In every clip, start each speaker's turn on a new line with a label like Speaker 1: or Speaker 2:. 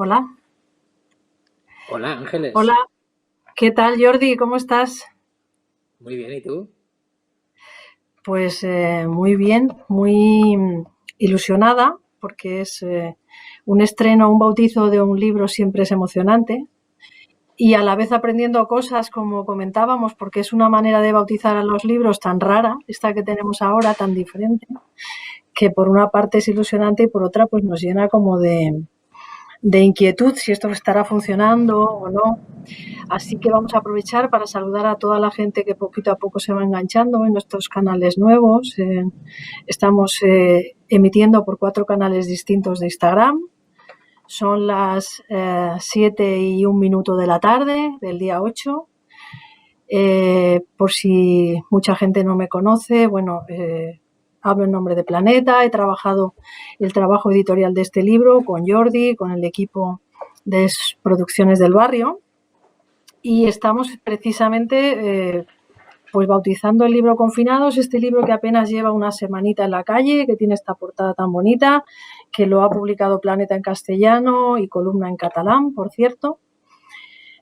Speaker 1: Hola,
Speaker 2: Hola
Speaker 1: hola,
Speaker 2: Ángeles,
Speaker 1: ¿qué tal Jordi? ¿Cómo estás?
Speaker 2: muy bien, ¿y tú?
Speaker 1: Pues muy bien, muy ilusionada porque es un estreno, un bautizo de un libro siempre es emocionante y a la vez aprendiendo cosas como comentábamos porque es una manera de bautizar a los libros tan rara, esta que tenemos ahora tan diferente, que por una parte es ilusionante y por otra pues nos llena como de inquietud si esto estará funcionando o no. Así que vamos a aprovechar para saludar a toda la gente que poquito a poco se va enganchando en nuestros canales nuevos. Estamos emitiendo por 4 canales distintos de Instagram. Son las 7:01 de la tarde del día 8. Por si mucha gente no me conoce, bueno, hablo en nombre de Planeta. He trabajado el trabajo editorial de este libro con Jordi, con el equipo de Producciones del Barrio y estamos precisamente pues bautizando el libro Confinados, este libro que apenas lleva una semanita en la calle, que tiene esta portada tan bonita, que lo ha publicado Planeta en castellano y Columna en catalán, por cierto.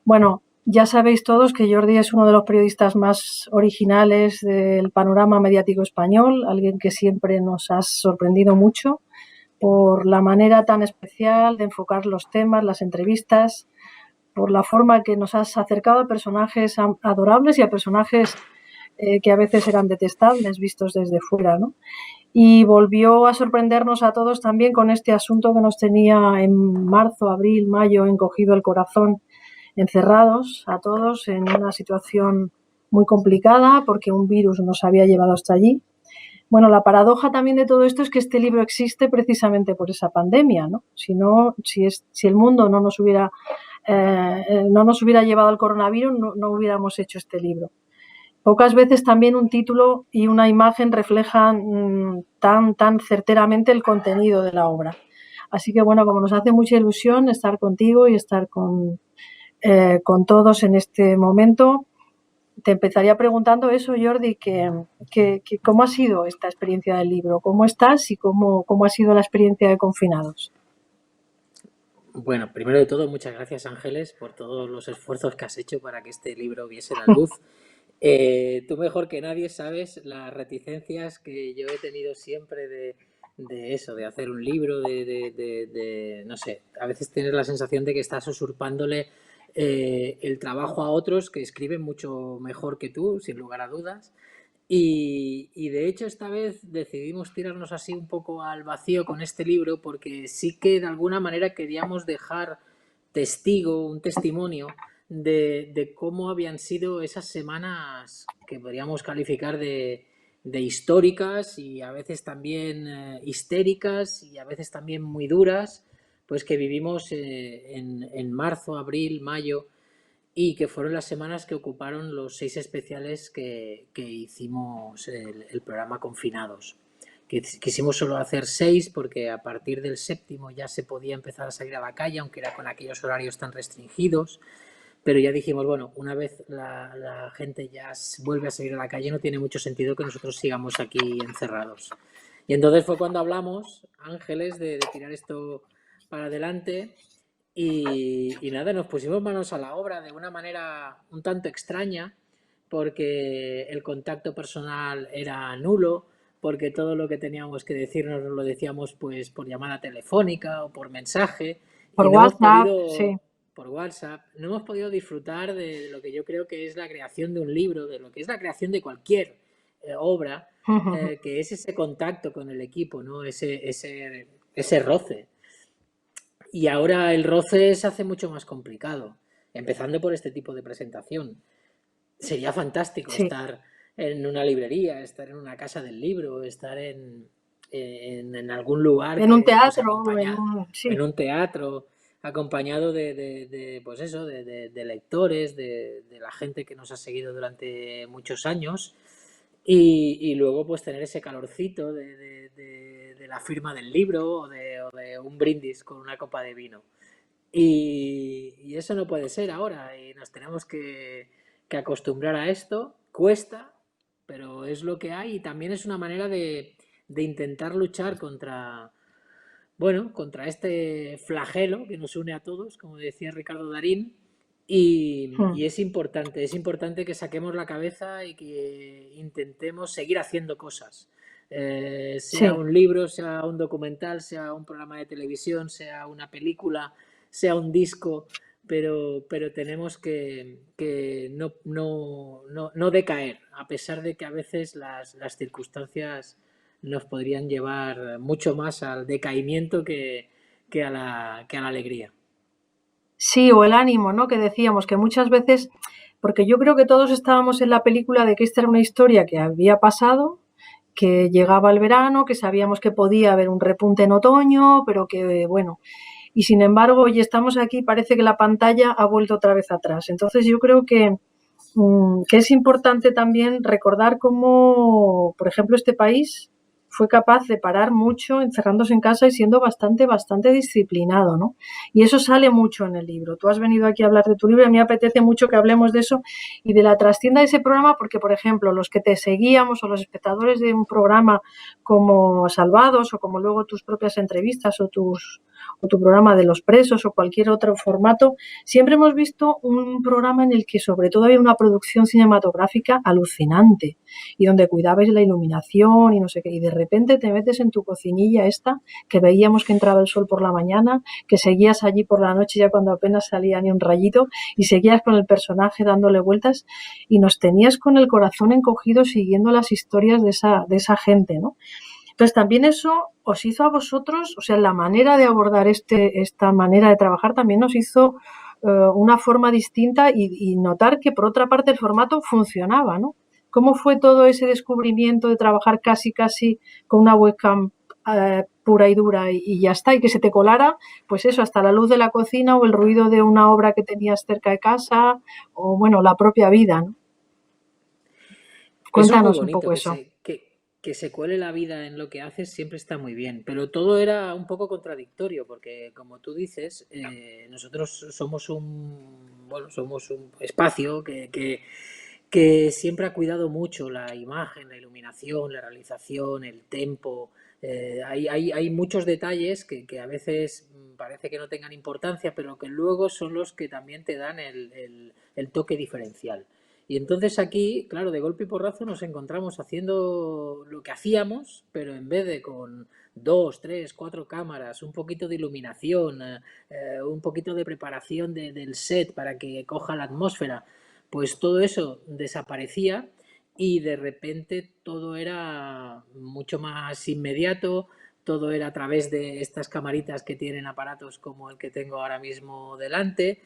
Speaker 1: Bueno, ya sabéis todos que Jordi es uno de los periodistas más originales del panorama mediático español, alguien que siempre nos ha sorprendido mucho por la manera tan especial de enfocar los temas, las entrevistas, por la forma que nos has acercado a personajes adorables y a personajes que a veces eran detestables vistos desde fuera, ¿no? Y volvió a sorprendernos a todos también con este asunto que nos tenía en marzo, abril, mayo encogido el corazón, encerrados a todos en una situación muy complicada porque un virus nos había llevado hasta allí. Bueno, la paradoja también de todo esto es que este libro existe precisamente por esa pandemia, ¿no? Si el mundo no nos hubiera llevado al coronavirus, no hubiéramos hecho este libro. Pocas veces también un título y una imagen reflejan tan certeramente el contenido de la obra. Así que bueno, como nos hace mucha ilusión estar contigo y estar con todos en este momento, te empezaría preguntando eso, Jordi, que cómo ha sido esta experiencia del libro, cómo estás y cómo ha sido la experiencia de Confinados.
Speaker 2: Bueno, primero de todo, muchas gracias Ángeles por todos los esfuerzos que has hecho para que este libro viese la luz. Tú mejor que nadie sabes las reticencias que yo he tenido siempre de eso, de hacer un libro, no sé, a veces tienes la sensación de que estás usurpándole el trabajo a otros que escriben mucho mejor que tú, sin lugar a dudas. Y de hecho esta vez decidimos tirarnos así un poco al vacío con este libro porque sí que de alguna manera queríamos dejar un testimonio de cómo habían sido esas semanas que podríamos calificar de históricas y a veces también histéricas y a veces también muy duras, pues que vivimos en marzo, abril, mayo y que fueron las semanas que ocuparon los 6 especiales que hicimos el programa Confinados. Quisimos solo hacer 6 porque a partir del séptimo ya se podía empezar a salir a la calle, aunque era con aquellos horarios tan restringidos. Pero ya dijimos, bueno, una vez la gente ya vuelve a salir a la calle, no tiene mucho sentido que nosotros sigamos aquí encerrados. Y entonces fue cuando hablamos, Ángeles, de tirar esto para adelante y nada, nos pusimos manos a la obra de una manera un tanto extraña, porque el contacto personal era nulo, porque todo lo que teníamos que decirnos nos lo decíamos pues por llamada telefónica o por mensaje,
Speaker 1: Por
Speaker 2: y no hemos
Speaker 1: WhatsApp, sí.
Speaker 2: podido, por WhatsApp, no hemos podido disfrutar de lo que yo creo que es la creación de un libro, de lo que es la creación de cualquier obra, que es ese contacto con el equipo, ¿no? Ese roce. Y ahora el roce se hace mucho más complicado, empezando por este tipo de presentación. Sería fantástico
Speaker 1: Sí.
Speaker 2: estar en una librería, estar en una casa del libro, estar en algún lugar
Speaker 1: En un
Speaker 2: que pues
Speaker 1: teatro,
Speaker 2: acompaña en
Speaker 1: sí.
Speaker 2: un teatro, acompañado pues eso, de lectores, de la gente que nos ha seguido durante muchos años y luego pues tener ese calorcito de la firma del libro o de un brindis con una copa de vino. Y eso no puede ser ahora y nos tenemos que acostumbrar a esto. Cuesta, pero es lo que hay y también es una manera de intentar luchar bueno, contra este flagelo que nos une a todos, como decía Ricardo Darín, y es importante que saquemos la cabeza y que intentemos seguir haciendo cosas. Sea
Speaker 1: Sí.
Speaker 2: un libro, sea un documental, sea un programa de televisión, sea una película, sea un disco, pero tenemos que no decaer, a pesar de que a veces las circunstancias nos podrían llevar mucho más al decaimiento que a la alegría.
Speaker 1: Sí, o el ánimo, ¿no? Que decíamos que muchas veces, porque yo creo que todos estábamos en la película de que esta era una historia que había pasado, que llegaba el verano, que sabíamos que podía haber un repunte en otoño, pero que bueno, y sin embargo, hoy estamos aquí, parece que la pantalla ha vuelto otra vez atrás. Entonces yo creo que es importante también recordar cómo, por ejemplo, este país fue capaz de parar mucho encerrándose en casa y siendo bastante disciplinado, ¿no? Y eso sale mucho en el libro. Tú has venido aquí a hablar de tu libro y a mí me apetece mucho que hablemos de eso y de la trastienda de ese programa porque, por ejemplo, los que te seguíamos o los espectadores de un programa como Salvados o como luego tus propias entrevistas o tu programa de los presos o cualquier otro formato, siempre hemos visto un programa en el que sobre todo había una producción cinematográfica alucinante y donde cuidabais la iluminación y no sé qué, y de repente te metes en tu cocinilla esta, que veíamos que entraba el sol por la mañana, que seguías allí por la noche ya cuando apenas salía ni un rayito y seguías con el personaje dándole vueltas y nos tenías con el corazón encogido siguiendo las historias de esa gente, ¿no? Entonces también eso os hizo a vosotros, o sea, la manera de abordar esta manera de trabajar también nos hizo una forma distinta y notar que por otra parte el formato funcionaba, ¿no? ¿Cómo fue todo ese descubrimiento de trabajar casi con una webcam pura y dura y ya está, y que se te colara, pues eso, hasta la luz de la cocina o el ruido de una obra que tenías cerca de casa o bueno, la propia vida, ¿no?
Speaker 2: Eso es muy
Speaker 1: Cuéntanos un
Speaker 2: bonito,
Speaker 1: poco
Speaker 2: que
Speaker 1: eso.
Speaker 2: se cuele la vida en lo que haces siempre está muy bien, pero todo era un poco contradictorio, porque como tú dices, nosotros somos un espacio que siempre ha cuidado mucho la imagen, la iluminación, la realización, el tempo. Hay muchos detalles que a veces parece que no tengan importancia, pero que luego son los que también te dan el toque diferencial. Y entonces aquí, claro, de golpe y porrazo nos encontramos haciendo lo que hacíamos, pero en vez de con dos, tres, cuatro cámaras, un poquito de iluminación, un poquito de preparación del set para que coja la atmósfera, pues todo eso desaparecía y de repente todo era mucho más inmediato, todo era a través de estas camaritas que tienen aparatos como el que tengo ahora mismo delante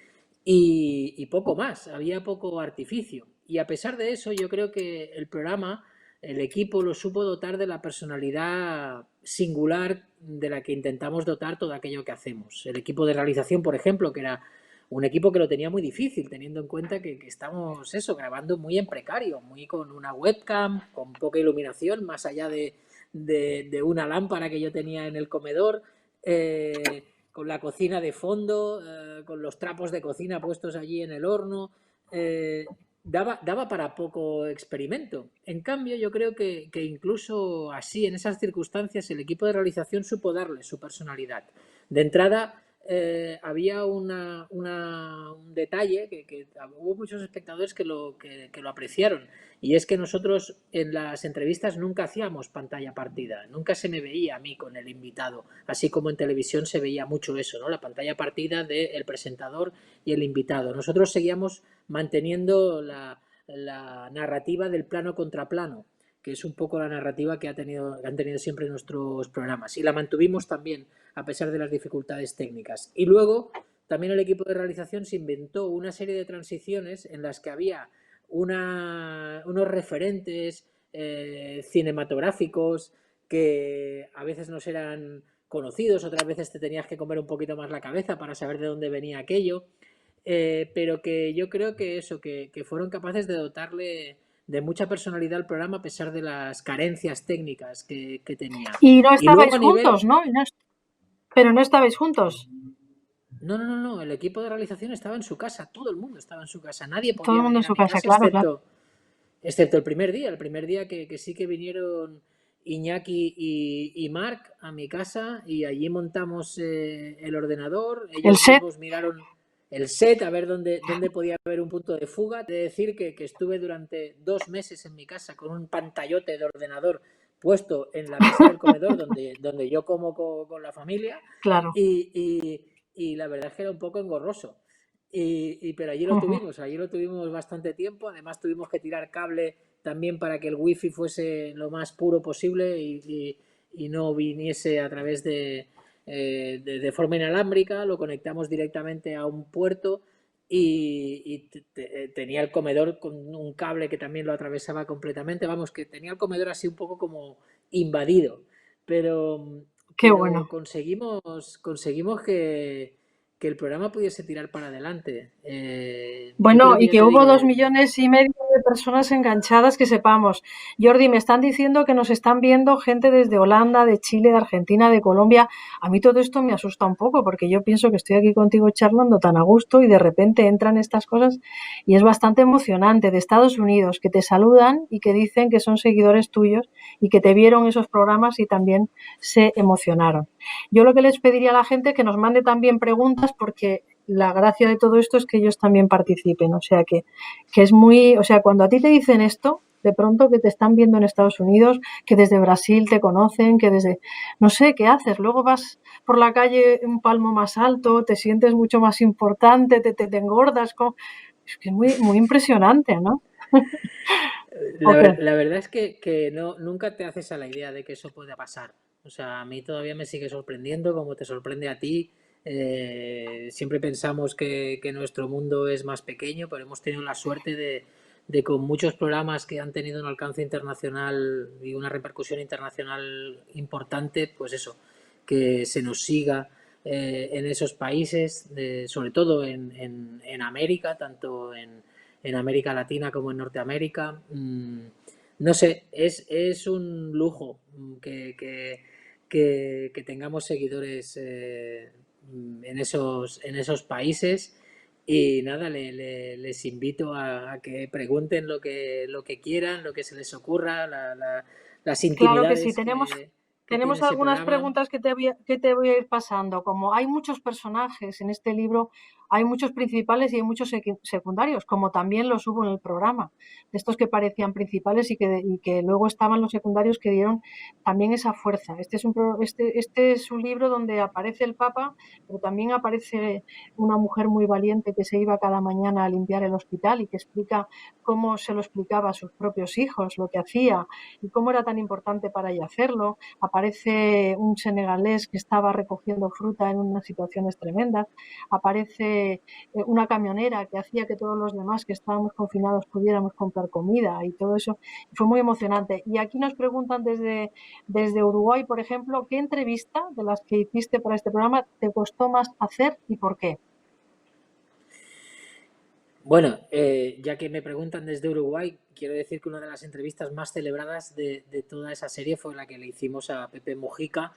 Speaker 2: y poco más, había poco artificio. Y a pesar de eso, yo creo que el programa, el equipo lo supo dotar de la personalidad singular de la que intentamos dotar todo aquello que hacemos. El equipo de realización, por ejemplo, que era un equipo que lo tenía muy difícil, teniendo en cuenta que estamos eso, grabando muy en precario, muy con una webcam, con poca iluminación, más allá de una lámpara que yo tenía en el comedor. Con la cocina de fondo, con los trapos de cocina puestos allí en el horno, daba para poco experimento. En cambio, yo creo que incluso así, en esas circunstancias, el equipo de realización supo darle su personalidad. De entrada, había un detalle que hubo muchos espectadores que lo apreciaron, y es que nosotros en las entrevistas nunca hacíamos pantalla partida, nunca se me veía a mí con el invitado, así como en televisión se veía mucho eso, ¿no? La pantalla partida del presentador y el invitado. Nosotros seguíamos manteniendo la narrativa del plano contra plano, que es un poco la narrativa que han tenido siempre nuestros programas. Y la mantuvimos también, a pesar de las dificultades técnicas. Y luego, también el equipo de realización se inventó una serie de transiciones en las que había unos referentes cinematográficos que a veces nos eran conocidos, otras veces te tenías que comer un poquito más la cabeza para saber de dónde venía aquello, pero que yo creo que eso, que fueron capaces de dotarle de mucha personalidad al programa a pesar de las carencias técnicas que tenía.
Speaker 1: Y no
Speaker 2: Y luego
Speaker 1: estabais
Speaker 2: a nivel...
Speaker 1: juntos, ¿no? Pero no estabais juntos.
Speaker 2: No, el equipo de realización estaba en su casa, todo el mundo estaba en su casa, nadie
Speaker 1: Todo el
Speaker 2: podía
Speaker 1: mundo en
Speaker 2: venir a
Speaker 1: su
Speaker 2: mi
Speaker 1: casa,
Speaker 2: casa
Speaker 1: claro, claro.
Speaker 2: excepto el primer día que sí que vinieron Iñaki y Marc a mi casa y allí montamos el ordenador.
Speaker 1: El
Speaker 2: Ellos
Speaker 1: set,
Speaker 2: mismos miraron el set a ver dónde podía haber un punto de fuga. De decir que estuve durante 2 meses en mi casa con un pantallote de ordenador puesto en la mesa del comedor donde yo como con la familia
Speaker 1: claro.
Speaker 2: y la verdad es que era un poco engorroso. Pero
Speaker 1: Ujú.
Speaker 2: allí lo tuvimos bastante tiempo. Además tuvimos que tirar cable también para que el wifi fuese lo más puro posible y no viniese a través de forma inalámbrica. Lo conectamos directamente a un puerto y tenía el comedor con un cable que también lo atravesaba completamente. Vamos, que tenía el comedor así un poco como invadido. Pero,
Speaker 1: Qué
Speaker 2: pero
Speaker 1: bueno.
Speaker 2: conseguimos que el programa pudiese tirar para adelante. Yo
Speaker 1: Bueno,
Speaker 2: creo que
Speaker 1: y
Speaker 2: ya
Speaker 1: que
Speaker 2: te
Speaker 1: hubo
Speaker 2: digo,
Speaker 1: 2,5 millones de personas enganchadas, que sepamos. Jordi, me están diciendo que nos están viendo gente desde Holanda, de Chile, de Argentina, de Colombia. A mí todo esto me asusta un poco porque yo pienso que estoy aquí contigo charlando tan a gusto y de repente entran estas cosas y es bastante emocionante. De Estados Unidos, que te saludan y que dicen que son seguidores tuyos y que te vieron esos programas y también se emocionaron. Yo lo que les pediría a la gente es que nos mande también preguntas, porque la gracia de todo esto es que ellos también participen. O sea que es muy, o sea, cuando a ti te dicen esto, de pronto que te están viendo en Estados Unidos, que desde Brasil te conocen, que desde, no sé, ¿qué haces? Luego vas por la calle un palmo más alto, te sientes mucho más importante, te engordas, es que es muy, muy impresionante, ¿no? ¿O qué?
Speaker 2: la verdad es que no, nunca te haces a la idea de que eso pueda pasar. O sea, a mí todavía me sigue sorprendiendo como te sorprende a ti. Siempre pensamos que nuestro mundo es más pequeño, pero hemos tenido la suerte de con muchos programas que han tenido un alcance internacional y una repercusión internacional importante, pues eso, que se nos siga en esos países, sobre todo en América, tanto en América Latina como en Norteamérica. No sé, es un lujo que tengamos seguidores en esos países. Y nada, les invito a que pregunten lo que quieran, lo que se les ocurra, las
Speaker 1: Claro que sí,
Speaker 2: intimidades que tiene
Speaker 1: tenemos
Speaker 2: ese
Speaker 1: algunas
Speaker 2: programa.
Speaker 1: preguntas que te voy a ir pasando. Como hay muchos personajes en este libro, hay muchos principales y hay muchos secundarios, como también los hubo en el programa, de estos que parecían principales y que luego estaban los secundarios que dieron también esa fuerza. Este es un libro donde aparece el Papa, pero también aparece una mujer muy valiente que se iba cada mañana a limpiar el hospital y que explica cómo se lo explicaba a sus propios hijos, lo que hacía y cómo era tan importante para ella hacerlo. Aparece un senegalés que estaba recogiendo fruta en unas situaciones tremendas. Aparece una camionera que hacía que todos los demás que estábamos confinados pudiéramos comprar comida y todo eso. Fue muy emocionante. Y aquí nos preguntan desde Uruguay, por ejemplo, ¿qué entrevista de las que hiciste para este programa te costó más hacer y por qué?
Speaker 2: Bueno, ya que me preguntan desde Uruguay, quiero decir que una de las entrevistas más celebradas de toda esa serie fue la que le hicimos a Pepe Mujica,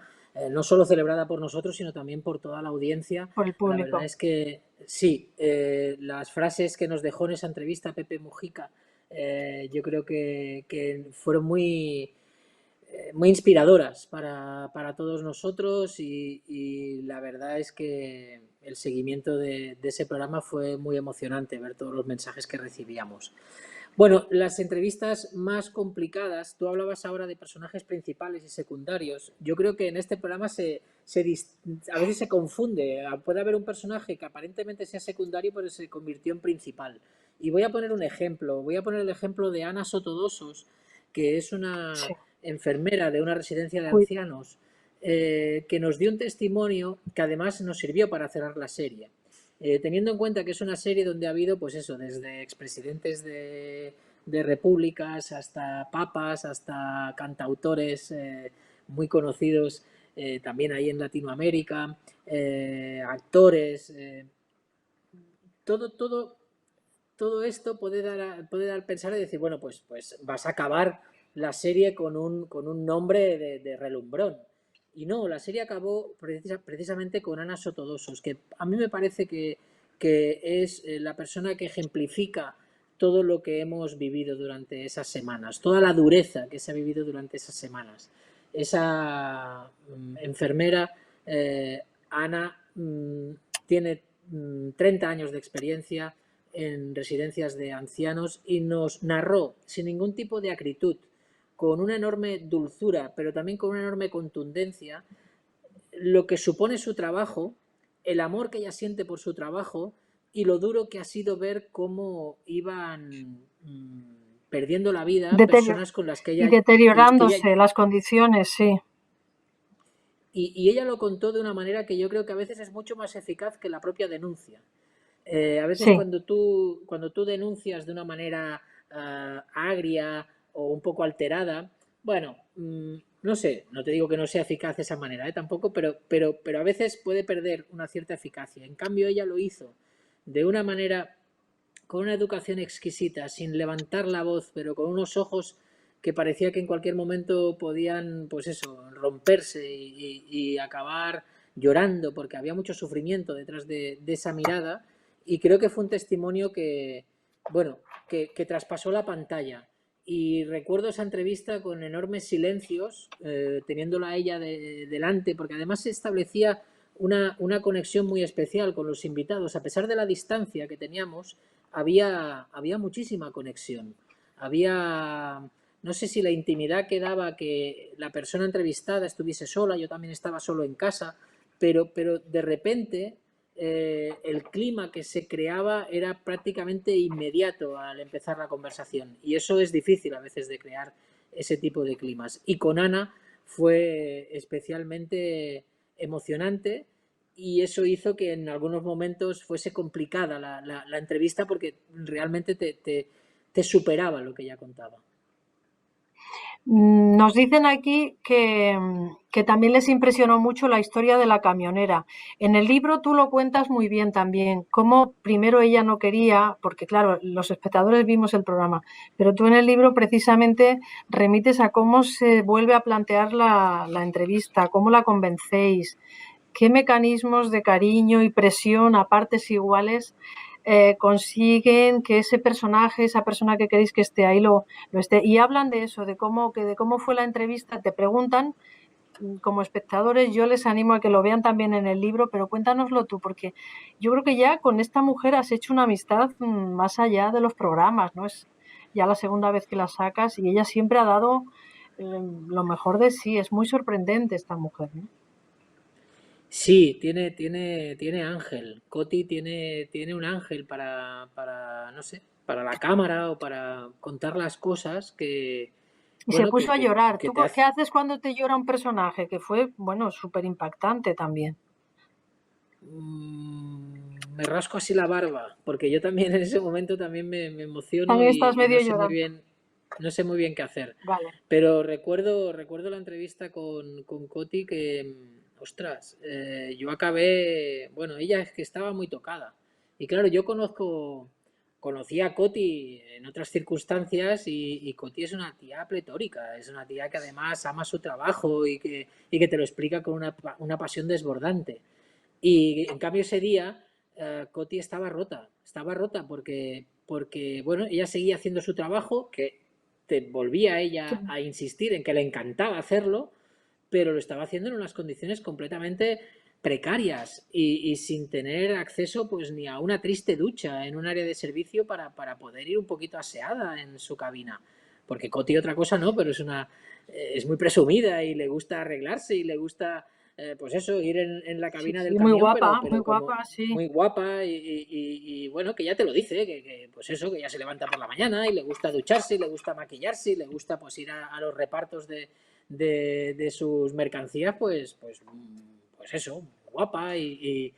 Speaker 2: no solo celebrada por nosotros, sino también por toda la audiencia.
Speaker 1: Por el
Speaker 2: La verdad
Speaker 1: público.
Speaker 2: es que sí, las frases que nos dejó en esa entrevista Pepe Mujica, yo creo que fueron muy inspiradoras para todos nosotros y la verdad es que el seguimiento de ese programa fue muy emocionante, ver todos los mensajes que recibíamos. Bueno, las entrevistas más complicadas, tú hablabas ahora de personajes principales y secundarios. Yo creo que en este programa a veces se confunde. Puede haber un personaje que aparentemente sea secundario, pero se convirtió en principal. Y voy a poner un ejemplo. Voy a poner el ejemplo de Ana Sotodosos, que es una
Speaker 1: Sí.
Speaker 2: enfermera de una residencia de ancianos, que nos dio un testimonio que además nos sirvió para cerrar la serie. Teniendo en cuenta que es una serie donde ha habido, pues eso, desde expresidentes de repúblicas hasta papas, hasta cantautores muy conocidos también ahí en Latinoamérica, actores, todo, todo, todo esto puede dar a pensar y decir, bueno, pues vas a acabar la serie con un nombre de relumbrón. Y no, la serie acabó precisamente con Ana Sotodosos, que a mí me parece que es la persona que ejemplifica todo lo que hemos vivido durante esas semanas, toda la dureza que se ha vivido durante esas semanas. Esa enfermera, Ana, tiene 30 años de experiencia en residencias de ancianos y nos narró sin ningún tipo de acritud, con una enorme dulzura, pero también con una enorme contundencia, lo que supone su trabajo, el amor que ella siente por su trabajo y lo duro que ha sido ver cómo iban perdiendo la vida
Speaker 1: Deterior
Speaker 2: personas con las que
Speaker 1: y
Speaker 2: ella
Speaker 1: deteriorándose las condiciones, sí.
Speaker 2: y ella lo contó de una manera que yo creo que a veces es mucho más eficaz que la propia denuncia. A veces
Speaker 1: Sí.
Speaker 2: cuando tú denuncias de una manera agria o un poco alterada, bueno, no sé, no te digo que no sea eficaz de esa manera, tampoco, pero a veces puede perder una cierta eficacia. En cambio, ella lo hizo de una manera, con una educación exquisita, sin levantar la voz, pero con unos ojos que parecía que en cualquier momento podían, pues eso, romperse y acabar llorando, porque había mucho sufrimiento detrás de esa mirada, y creo que fue un testimonio que, bueno, que traspasó la pantalla. Y recuerdo esa entrevista con enormes silencios, teniéndola a ella delante, porque además se establecía una conexión muy especial con los invitados. A pesar de la distancia que teníamos, había muchísima conexión. Había, no sé si la intimidad que daba que la persona entrevistada estuviese sola, yo también estaba solo en casa, pero de repente el clima que se creaba era prácticamente inmediato al empezar la conversación. Y eso es difícil a veces de crear ese tipo de climas. Y con Ana fue especialmente emocionante y eso hizo que en algunos momentos fuese complicada la entrevista porque realmente te superaba lo que ella contaba.
Speaker 1: Nos dicen aquí que también les impresionó mucho la historia de la camionera. En el libro tú lo cuentas muy bien también, cómo primero ella no quería, porque claro, los espectadores vimos el programa, pero tú en el libro precisamente remites a cómo se vuelve a plantear la entrevista, cómo la convencéis, qué mecanismos de cariño y presión a partes iguales consiguen que ese personaje, esa persona que queréis que esté ahí, lo esté. Y hablan de eso, de cómo fue la entrevista, te preguntan, como espectadores, yo les animo a que lo vean también en el libro, pero cuéntanoslo tú, porque yo creo que ya con esta mujer has hecho una amistad más allá de los programas, ¿no? Es ya la segunda vez que la sacas y ella siempre ha dado lo mejor de sí. Es muy sorprendente esta mujer, ¿no?
Speaker 2: Sí, tiene ángel. Coti tiene un ángel no sé, para la cámara o para contar las cosas que,
Speaker 1: Y se
Speaker 2: bueno,
Speaker 1: puso a llorar.
Speaker 2: que
Speaker 1: ¿Tú
Speaker 2: te
Speaker 1: qué
Speaker 2: hace.
Speaker 1: haces cuando te llora un personaje? Que fue, bueno, súper impactante también.
Speaker 2: Me rasco así la barba, porque yo también en ese momento también me emociono
Speaker 1: También estás
Speaker 2: y
Speaker 1: medio llorando.
Speaker 2: no sé muy bien qué hacer.
Speaker 1: Vale.
Speaker 2: Pero recuerdo la entrevista con Coti que, ostras, yo acabé, bueno, ella es que estaba muy tocada. Y claro, conocía a Coti en otras circunstancias y Coti es una tía pletórica, es una tía que además ama su trabajo y que te lo explica con una pasión desbordante. Y en cambio ese día Coti estaba rota porque, bueno, ella seguía haciendo su trabajo, que te volvía a ella a insistir en que le encantaba hacerlo, pero lo estaba haciendo en unas condiciones completamente precarias y sin tener acceso pues ni a una triste ducha en un área de servicio para poder ir un poquito aseada en su cabina. Porque Coti otra cosa no, pero es muy presumida y le gusta arreglarse y le gusta pues eso, ir en la
Speaker 1: Sí,
Speaker 2: cabina del
Speaker 1: sí,
Speaker 2: camión,
Speaker 1: muy
Speaker 2: pero como
Speaker 1: guapa, sí.
Speaker 2: muy guapa y bueno, que ya te lo dice, pues eso, que ya se levanta por la mañana y le gusta ducharse y le gusta maquillarse y le gusta pues ir a los repartos de sus mercancías, pues eso, guapa y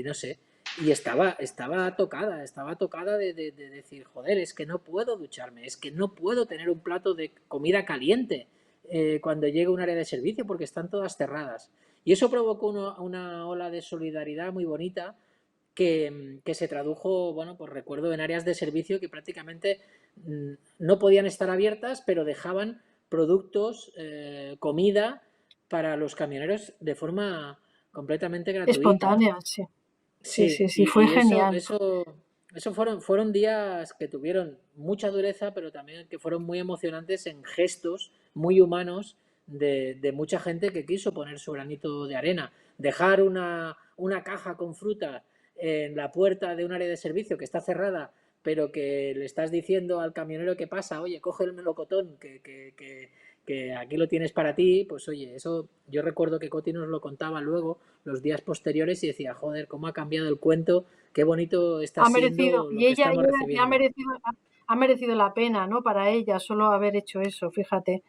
Speaker 2: no sé. Y estaba tocada de decir, joder, es que no puedo ducharme, es que no puedo tener un plato de comida caliente cuando llegue a un área de servicio porque están todas cerradas. Y eso provocó una ola de solidaridad muy bonita que se tradujo, bueno, pues recuerdo en áreas de servicio que prácticamente no podían estar abiertas, pero dejaban productos, comida para los camioneros de forma completamente gratuita.
Speaker 1: Espontánea, sí. Sí,
Speaker 2: Sí,
Speaker 1: sí, sí, fue
Speaker 2: y
Speaker 1: genial.
Speaker 2: eso fueron días que tuvieron mucha dureza, pero también que fueron muy emocionantes en gestos muy humanos de mucha gente que quiso poner su granito de arena. Dejar una caja con fruta en la puerta de un área de servicio que está cerrada, pero que le estás diciendo al camionero que pasa, oye, coge el melocotón, que aquí lo tienes para ti, pues oye, eso yo recuerdo que Coti nos lo contaba luego, los días posteriores, y decía, joder, cómo ha cambiado el cuento, qué bonito está
Speaker 1: Ha merecido,
Speaker 2: siendo lo que
Speaker 1: y
Speaker 2: estamos
Speaker 1: ella y
Speaker 2: recibiendo.
Speaker 1: ha merecido la pena, ¿no? Para ella solo haber hecho eso, fíjate.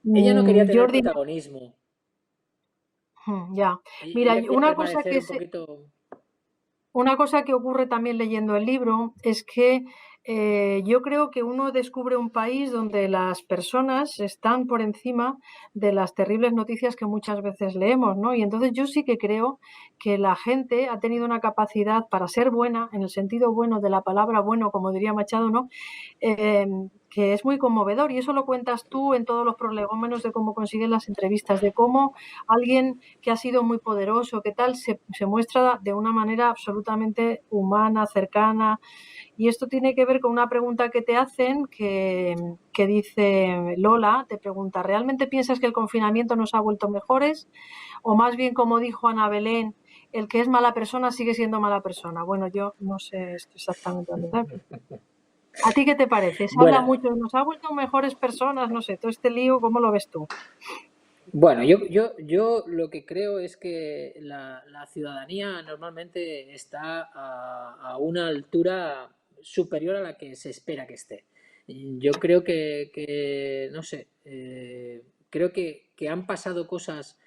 Speaker 2: Ella no quería tener
Speaker 1: Jordi,
Speaker 2: protagonismo,
Speaker 1: ya. Mira,
Speaker 2: ella
Speaker 1: y
Speaker 2: quería permanecer un poquito...
Speaker 1: una cosa que ocurre también leyendo el libro es que yo creo que uno descubre un país donde las personas están por encima de las terribles noticias que muchas veces leemos, ¿no? Y entonces yo sí que creo que la gente ha tenido una capacidad para ser buena, en el sentido bueno de la palabra bueno, como diría Machado, ¿no? eh, que es muy conmovedor, y eso lo cuentas tú en todos los prolegómenos de cómo consiguen las entrevistas, de cómo alguien que ha sido muy poderoso, que tal, se muestra de una manera absolutamente humana, cercana. Y esto tiene que ver con una pregunta que te hacen, que dice Lola, te pregunta, ¿realmente piensas que el confinamiento nos ha vuelto mejores? O más bien, como dijo Ana Belén, el que es mala persona sigue siendo mala persona. Bueno, yo no sé esto exactamente dónde está. ¿A ti qué te parece? Se habla
Speaker 2: Bueno,
Speaker 1: mucho, nos ha vuelto mejores personas, no sé, todo este lío, ¿cómo lo ves tú?
Speaker 2: bueno, yo lo que creo es que la ciudadanía normalmente está a una altura superior a la que se espera que esté. Y yo creo no sé, creo que han pasado cosas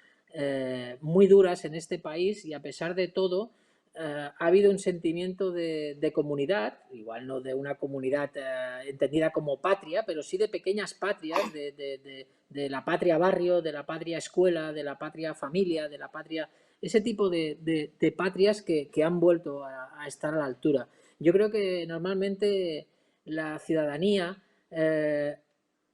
Speaker 2: muy duras en este país y a pesar de todo ha habido un sentimiento de comunidad, igual no de una comunidad entendida como patria, pero sí de pequeñas patrias, de la patria barrio, de la patria escuela, de la patria familia, de la patria... Ese tipo de patrias que han vuelto a estar a la altura. Yo creo que normalmente la ciudadanía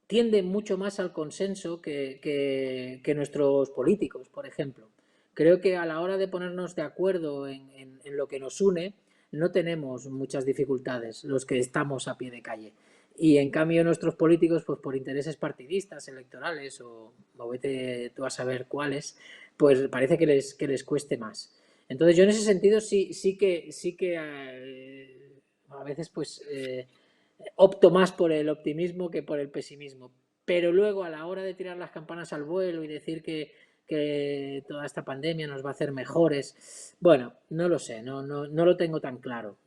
Speaker 2: tiende mucho más al consenso que nuestros políticos, por ejemplo. Creo que a la hora de ponernos de acuerdo en lo que nos une, no tenemos muchas dificultades los que estamos a pie de calle. Y en cambio nuestros políticos, pues por intereses partidistas, electorales o vete tú a saber cuáles, pues parece que les cueste más. Entonces yo en ese sentido sí que a veces pues opto más por el optimismo que por el pesimismo. Pero luego a la hora de tirar las campanas al vuelo y decir que toda esta pandemia nos va a hacer mejores, bueno, no lo sé, no lo tengo tan claro.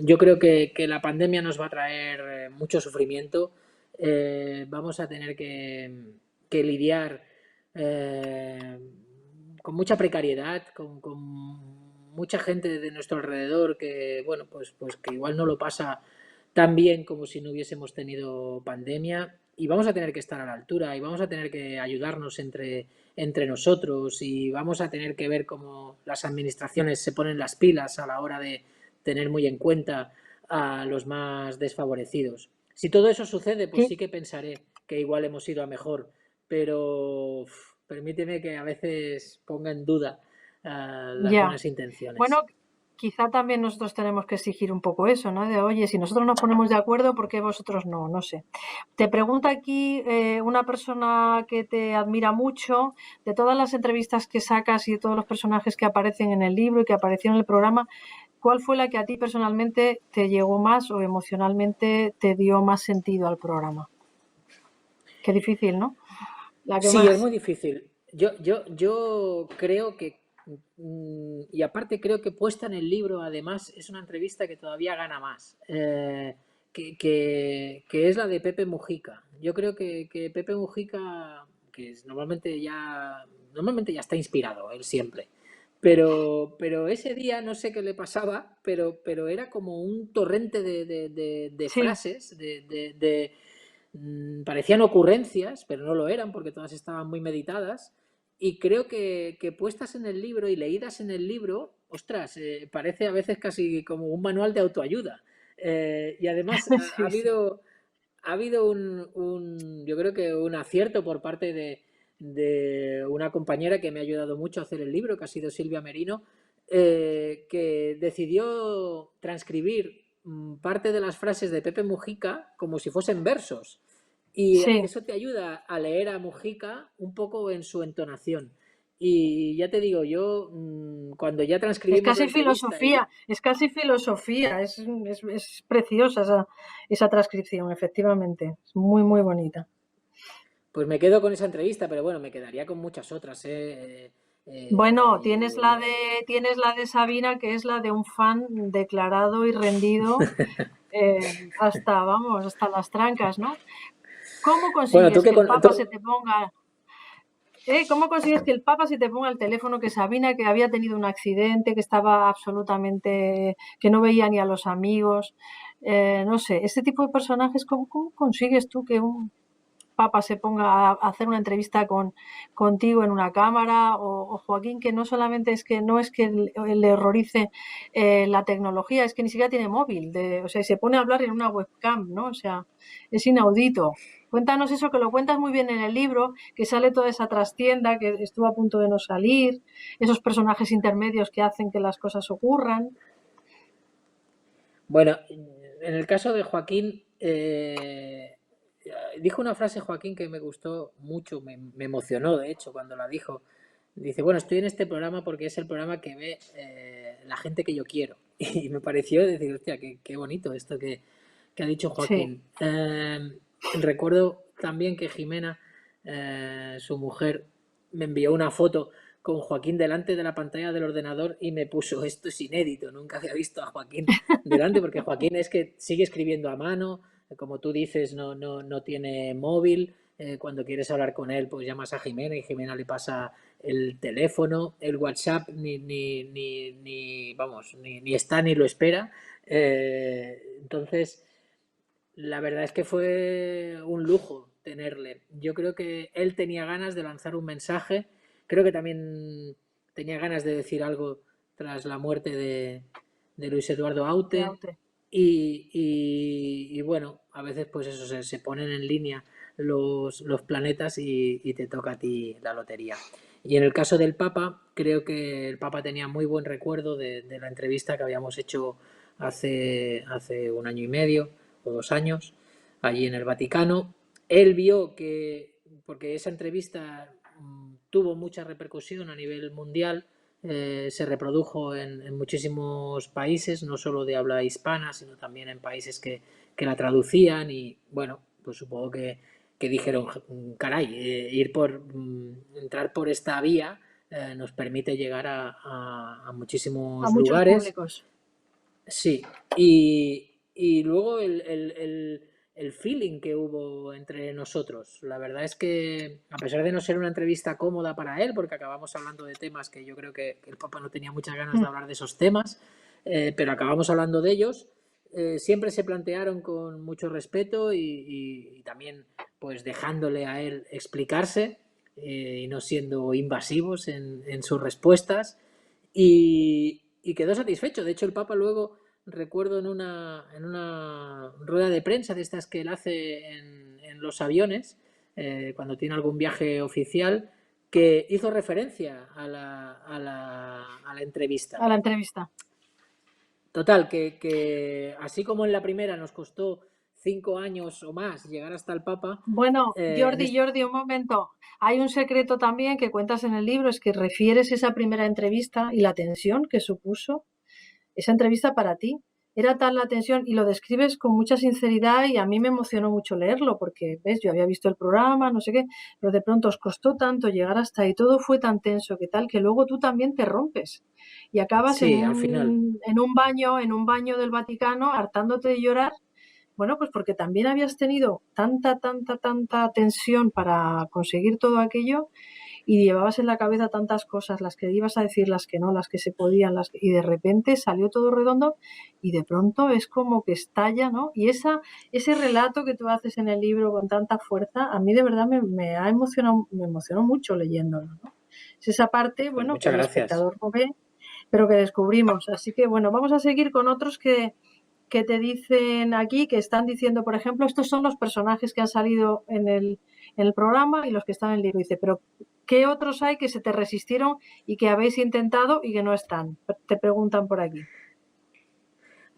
Speaker 2: Yo creo que la pandemia nos va a traer mucho sufrimiento. Vamos a tener que lidiar eh, con mucha precariedad, con mucha gente de nuestro alrededor que, bueno, pues que igual no lo pasa tan bien como si no hubiésemos tenido pandemia y vamos a tener que estar a la altura y vamos a tener que ayudarnos entre nosotros y vamos a tener que ver cómo las administraciones se ponen las pilas a la hora de tener muy en cuenta a los más desfavorecidos. Si todo eso sucede, pues
Speaker 1: Sí,
Speaker 2: sí que pensaré que igual hemos ido a mejor, pero permíteme que a veces ponga en duda las
Speaker 1: ya.
Speaker 2: buenas intenciones.
Speaker 1: Bueno, quizá también nosotros tenemos que exigir un poco eso, ¿no? De, oye, si nosotros nos ponemos de acuerdo, ¿por qué vosotros no? No sé. Te pregunta aquí una persona que te admira mucho, de todas las entrevistas que sacas y de todos los personajes que aparecen en el libro y que aparecieron en el programa, ¿cuál fue la que a ti personalmente te llegó más o emocionalmente te dio más sentido al programa? Qué difícil, ¿no? La que
Speaker 2: Sí, es
Speaker 1: más.
Speaker 2: muy difícil. Yo creo que, y aparte creo que puesta en el libro, además, es una entrevista que todavía gana más, que es la de Pepe Mujica. Yo creo que Pepe Mujica, normalmente ya está inspirado, él siempre. Pero ese día no sé qué le pasaba, pero era como un torrente de
Speaker 1: Sí,
Speaker 2: frases, parecían ocurrencias, pero no lo eran porque todas estaban muy meditadas. Y creo que puestas en el libro y leídas en el libro, ostras, parece a veces casi como un manual de autoayuda. Y además
Speaker 1: sí, sí.
Speaker 2: ha habido yo creo que un acierto por parte de una compañera que me ha ayudado mucho a hacer el libro, que ha sido Silvia Merino, que decidió transcribir parte de las frases de Pepe Mujica como si fuesen versos. Y
Speaker 1: Sí,
Speaker 2: eso te ayuda a leer a Mujica un poco en su entonación. Y ya te digo, yo cuando ya transcribimos la entrevista y
Speaker 1: es casi filosofía, es preciosa esa transcripción, efectivamente, es muy, muy bonita.
Speaker 2: pues me quedo con esa entrevista, pero bueno, me quedaría con muchas otras, ¿eh?
Speaker 1: Bueno, tienes la de Sabina, que es la de un fan declarado y rendido hasta, vamos, hasta las trancas, ¿no? ¿Cómo
Speaker 2: Bueno, tú
Speaker 1: consigues
Speaker 2: que
Speaker 1: que el
Speaker 2: con...
Speaker 1: Papa se te ponga ¿Cómo consigues que el Papa se te ponga el teléfono que Sabina, que había tenido un accidente, que estaba absolutamente, que no veía ni a los amigos? No sé, este tipo de personajes, ¿cómo consigues tú que un Papa se ponga a hacer una entrevista contigo en una cámara? O Joaquín, que no solamente es que no es que le horrorice la tecnología, es que ni siquiera tiene móvil, o sea, y se pone a hablar en una webcam, ¿no? O sea, es inaudito. Cuéntanos eso, que lo cuentas muy bien en el libro, que sale toda esa trastienda que estuvo a punto de no salir, esos personajes intermedios que hacen que las cosas ocurran.
Speaker 2: Bueno, en el caso de Joaquín, dijo una frase Joaquín que me gustó mucho, me emocionó de hecho cuando la dijo. Dice, bueno, estoy en este programa porque es el programa que ve la gente que yo quiero. Y me pareció decir, hostia, qué bonito esto que ha dicho
Speaker 1: Sí.
Speaker 2: Joaquín. Recuerdo también que Jimena, su mujer, me envió una foto con Joaquín delante de la pantalla del ordenador y me puso, esto es inédito, nunca había visto a Joaquín delante, porque Joaquín es que sigue escribiendo a mano, como tú dices, no tiene móvil, cuando quieres hablar con él, pues llamas a Jimena y Jimena le pasa el teléfono, el WhatsApp vamos, ni está ni lo espera. Entonces, la verdad es que fue un lujo tenerle. Yo creo que él tenía ganas de lanzar un mensaje, creo que también tenía ganas de decir algo tras la muerte de Luis Eduardo
Speaker 1: De
Speaker 2: Aute
Speaker 1: Aute.
Speaker 2: y bueno, a veces pues eso, se ponen en línea los planetas y te toca a ti la lotería. Y en el caso del Papa, creo que el Papa tenía muy buen recuerdo de la entrevista que habíamos hecho hace un año y medio o 2 años allí en el Vaticano. Él vio que, porque esa entrevista tuvo mucha repercusión a nivel mundial, se reprodujo en muchísimos países, no solo de habla hispana, sino también en países que la traducían y bueno, pues supongo que dijeron, caray, entrar por esta vía nos permite llegar a
Speaker 1: A
Speaker 2: muchísimos
Speaker 1: muchos
Speaker 2: lugares.
Speaker 1: públicos.
Speaker 2: Sí, y luego el feeling que hubo entre nosotros. La verdad es que, a pesar de no ser una entrevista cómoda para él, porque acabamos hablando de temas que yo creo que el Papa no tenía muchas ganas de
Speaker 1: Mm.
Speaker 2: hablar de esos temas, pero acabamos hablando de ellos, siempre se plantearon con mucho respeto y también pues dejándole a él explicarse y no siendo invasivos en sus respuestas y quedó satisfecho. De hecho, el Papa luego, recuerdo en una rueda de prensa de estas que él hace en los aviones, cuando tiene algún viaje oficial, que hizo referencia a la entrevista.
Speaker 1: A la entrevista.
Speaker 2: Total, que así como en la primera nos costó 5 años o más llegar hasta el Papa,
Speaker 1: Bueno,
Speaker 2: en
Speaker 1: Jordi, un momento. Hay un secreto también que cuentas en el libro, es que refieres esa primera entrevista y la tensión que supuso esa entrevista para ti. Era tal la tensión y lo describes con mucha sinceridad y a mí me emocionó mucho leerlo porque, ves, yo había visto el programa, no sé qué, pero de pronto os costó tanto llegar hasta ahí, todo fue tan tenso que tal, que luego tú también te rompes y acabas
Speaker 2: sí, al final.
Speaker 1: en un baño del Vaticano hartándote de llorar. Bueno, pues porque también habías tenido tanta tensión para conseguir todo aquello y llevabas en la cabeza tantas cosas, las que ibas a decir, las que no, las que se podían, y de repente salió todo redondo y de pronto es como que estalla, ¿no? Y ese relato que tú haces en el libro con tanta fuerza, a mí de verdad me ha emocionado, me emocionó mucho leyéndolo, ¿no? Es esa parte,
Speaker 2: Pues
Speaker 1: bueno, que
Speaker 2: muchas
Speaker 1: el
Speaker 2: gracias.
Speaker 1: espectador no ve, pero que descubrimos. Así que, bueno, vamos a seguir con otros que te dicen aquí, que están diciendo, por ejemplo, estos son los personajes que han salido en el programa y los que están en el libro. Dice, pero ¿qué otros hay que se te resistieron y que habéis intentado y que no están? Te preguntan por aquí.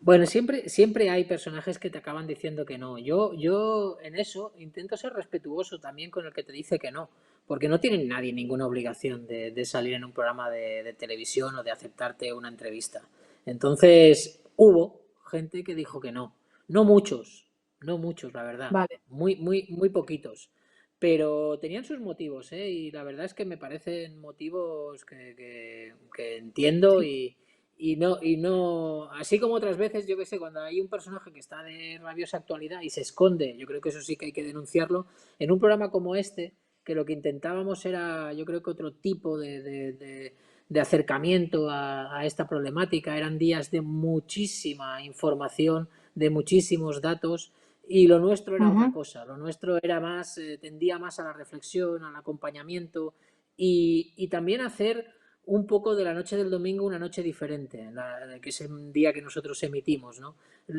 Speaker 2: Bueno, siempre hay personajes que te acaban diciendo que no. Yo en eso intento ser respetuoso también con el que te dice que no, porque no tiene nadie ninguna obligación de salir en un programa de televisión o de aceptarte una entrevista. Entonces, hubo gente que dijo que no. No muchos, no muchos, la verdad.
Speaker 1: Vale.
Speaker 2: Muy poquitos. Pero tenían sus motivos, ¿eh? Y la verdad es que me parecen motivos que entiendo
Speaker 1: Sí.
Speaker 2: y no, así como otras veces, yo que sé, cuando hay un personaje que está de rabiosa actualidad y se esconde, yo creo que eso sí que hay que denunciarlo, en un programa como este, que lo que intentábamos era, yo creo que otro tipo de acercamiento a esta problemática, eran días de muchísima información, de muchísimos datos, y lo nuestro era otra cosa, lo nuestro era más, tendía más a la reflexión, al acompañamiento y también hacer un poco de la noche del domingo una noche diferente, que es el día que nosotros emitimos, ¿no?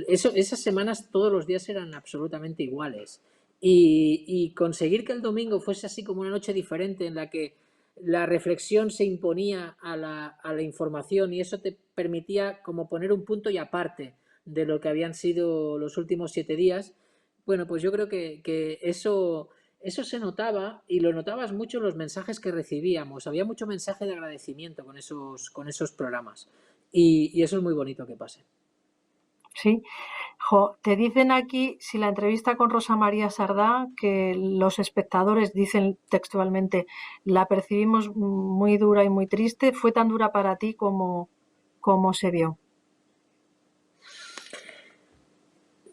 Speaker 2: Esas semanas todos los días eran absolutamente iguales. Y conseguir que el domingo fuese así como una noche diferente en la que la reflexión se imponía a la información y eso te permitía como poner un punto y aparte de lo que habían sido los últimos 7 días, bueno, pues yo creo que eso se notaba y lo notabas mucho en los mensajes que recibíamos. Había mucho mensaje de agradecimiento con esos programas. Y eso es muy bonito que pase.
Speaker 1: Sí. Te dicen aquí, si la entrevista con Rosa María Sardá, que los espectadores dicen textualmente, la percibimos muy dura y muy triste, ¿fue tan dura para ti como se vio?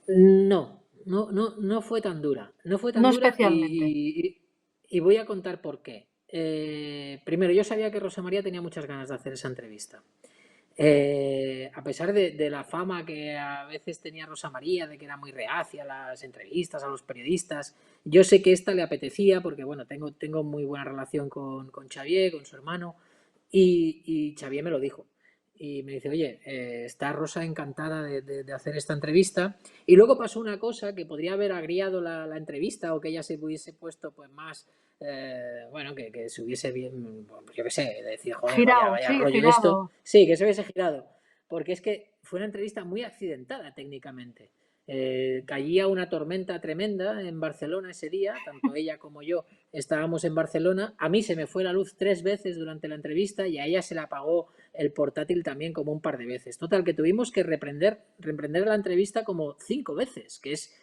Speaker 2: No fue tan dura. No fue
Speaker 1: No
Speaker 2: tan dura
Speaker 1: especialmente.
Speaker 2: y voy a contar por qué. Primero, yo sabía que Rosa María tenía muchas ganas de hacer esa entrevista. A pesar de la fama que a veces tenía Rosa María, de que era muy reacia a las entrevistas, a los periodistas, yo sé que esta le apetecía porque, bueno, tengo muy buena relación con Xavier, con su hermano, y Xavier me lo dijo. Y me dice, oye, está Rosa encantada de hacer esta entrevista. Y luego pasó una cosa que podría haber agriado la entrevista o que ella se hubiese puesto pues más, bueno, que se hubiese bien, pues, yo qué sé, decir, joder,
Speaker 1: Girado,
Speaker 2: vaya
Speaker 1: sí,
Speaker 2: rollo esto.
Speaker 1: girado.
Speaker 2: Sí, que se hubiese girado. Porque es que fue una entrevista muy accidentada técnicamente. Caía una tormenta tremenda en Barcelona ese día, tanto ella como yo estábamos en Barcelona. A mí se me fue la luz 3 veces durante la entrevista y a ella se le apagó el portátil también como un par de veces. Total, que tuvimos que reprender la entrevista como 5 veces, que es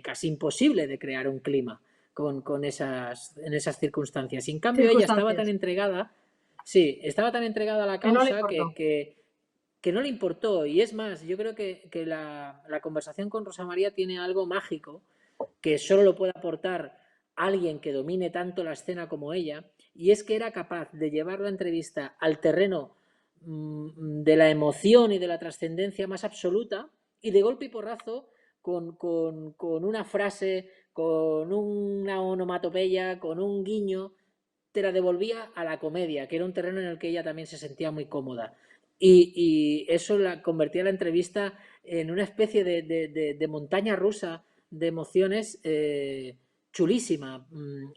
Speaker 2: casi imposible de crear un clima en esas circunstancias. Y en cambio ella estaba tan
Speaker 1: Circunstancias.
Speaker 2: entregada, sí, estaba tan entregada a la
Speaker 1: Que no le
Speaker 2: causa
Speaker 1: importó.
Speaker 2: que no le importó. Y es más, yo creo que la conversación con Rosa María tiene algo mágico que solo lo puede aportar alguien que domine tanto la escena como ella, y es que era capaz de llevar la entrevista al terreno de la emoción y de la trascendencia más absoluta, y de golpe y porrazo, con una frase, con una onomatopeya, con un guiño, te la devolvía a la comedia, que era un terreno en el que ella también se sentía muy cómoda. Y eso la convertía la entrevista en una especie de montaña rusa de emociones chulísima,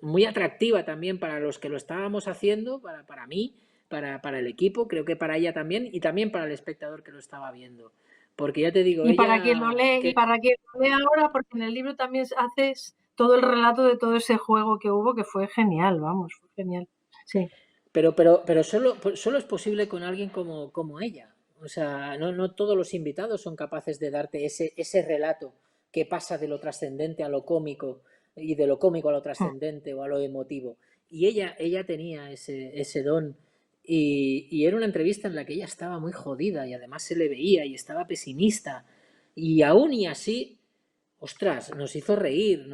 Speaker 2: muy atractiva también para los que lo estábamos haciendo, para mí, para el equipo, creo que para ella también y también para el espectador que lo estaba viendo. Porque ya te digo,
Speaker 1: Y para quien lo
Speaker 2: ella...
Speaker 1: lee, y
Speaker 2: Que,
Speaker 1: para quien lo lee ahora, porque en el libro también haces todo el relato de todo ese juego que hubo, que fue genial, vamos, fue genial. Sí.
Speaker 2: pero solo es posible con alguien como ella. O sea, no todos los invitados son capaces de darte ese relato que pasa de lo trascendente a lo cómico y de lo cómico a lo trascendente o a lo emotivo. Y ella tenía ese don y era una entrevista en la que ella estaba muy jodida y además se le veía y estaba pesimista. Y aún y así, ostras, nos hizo reír,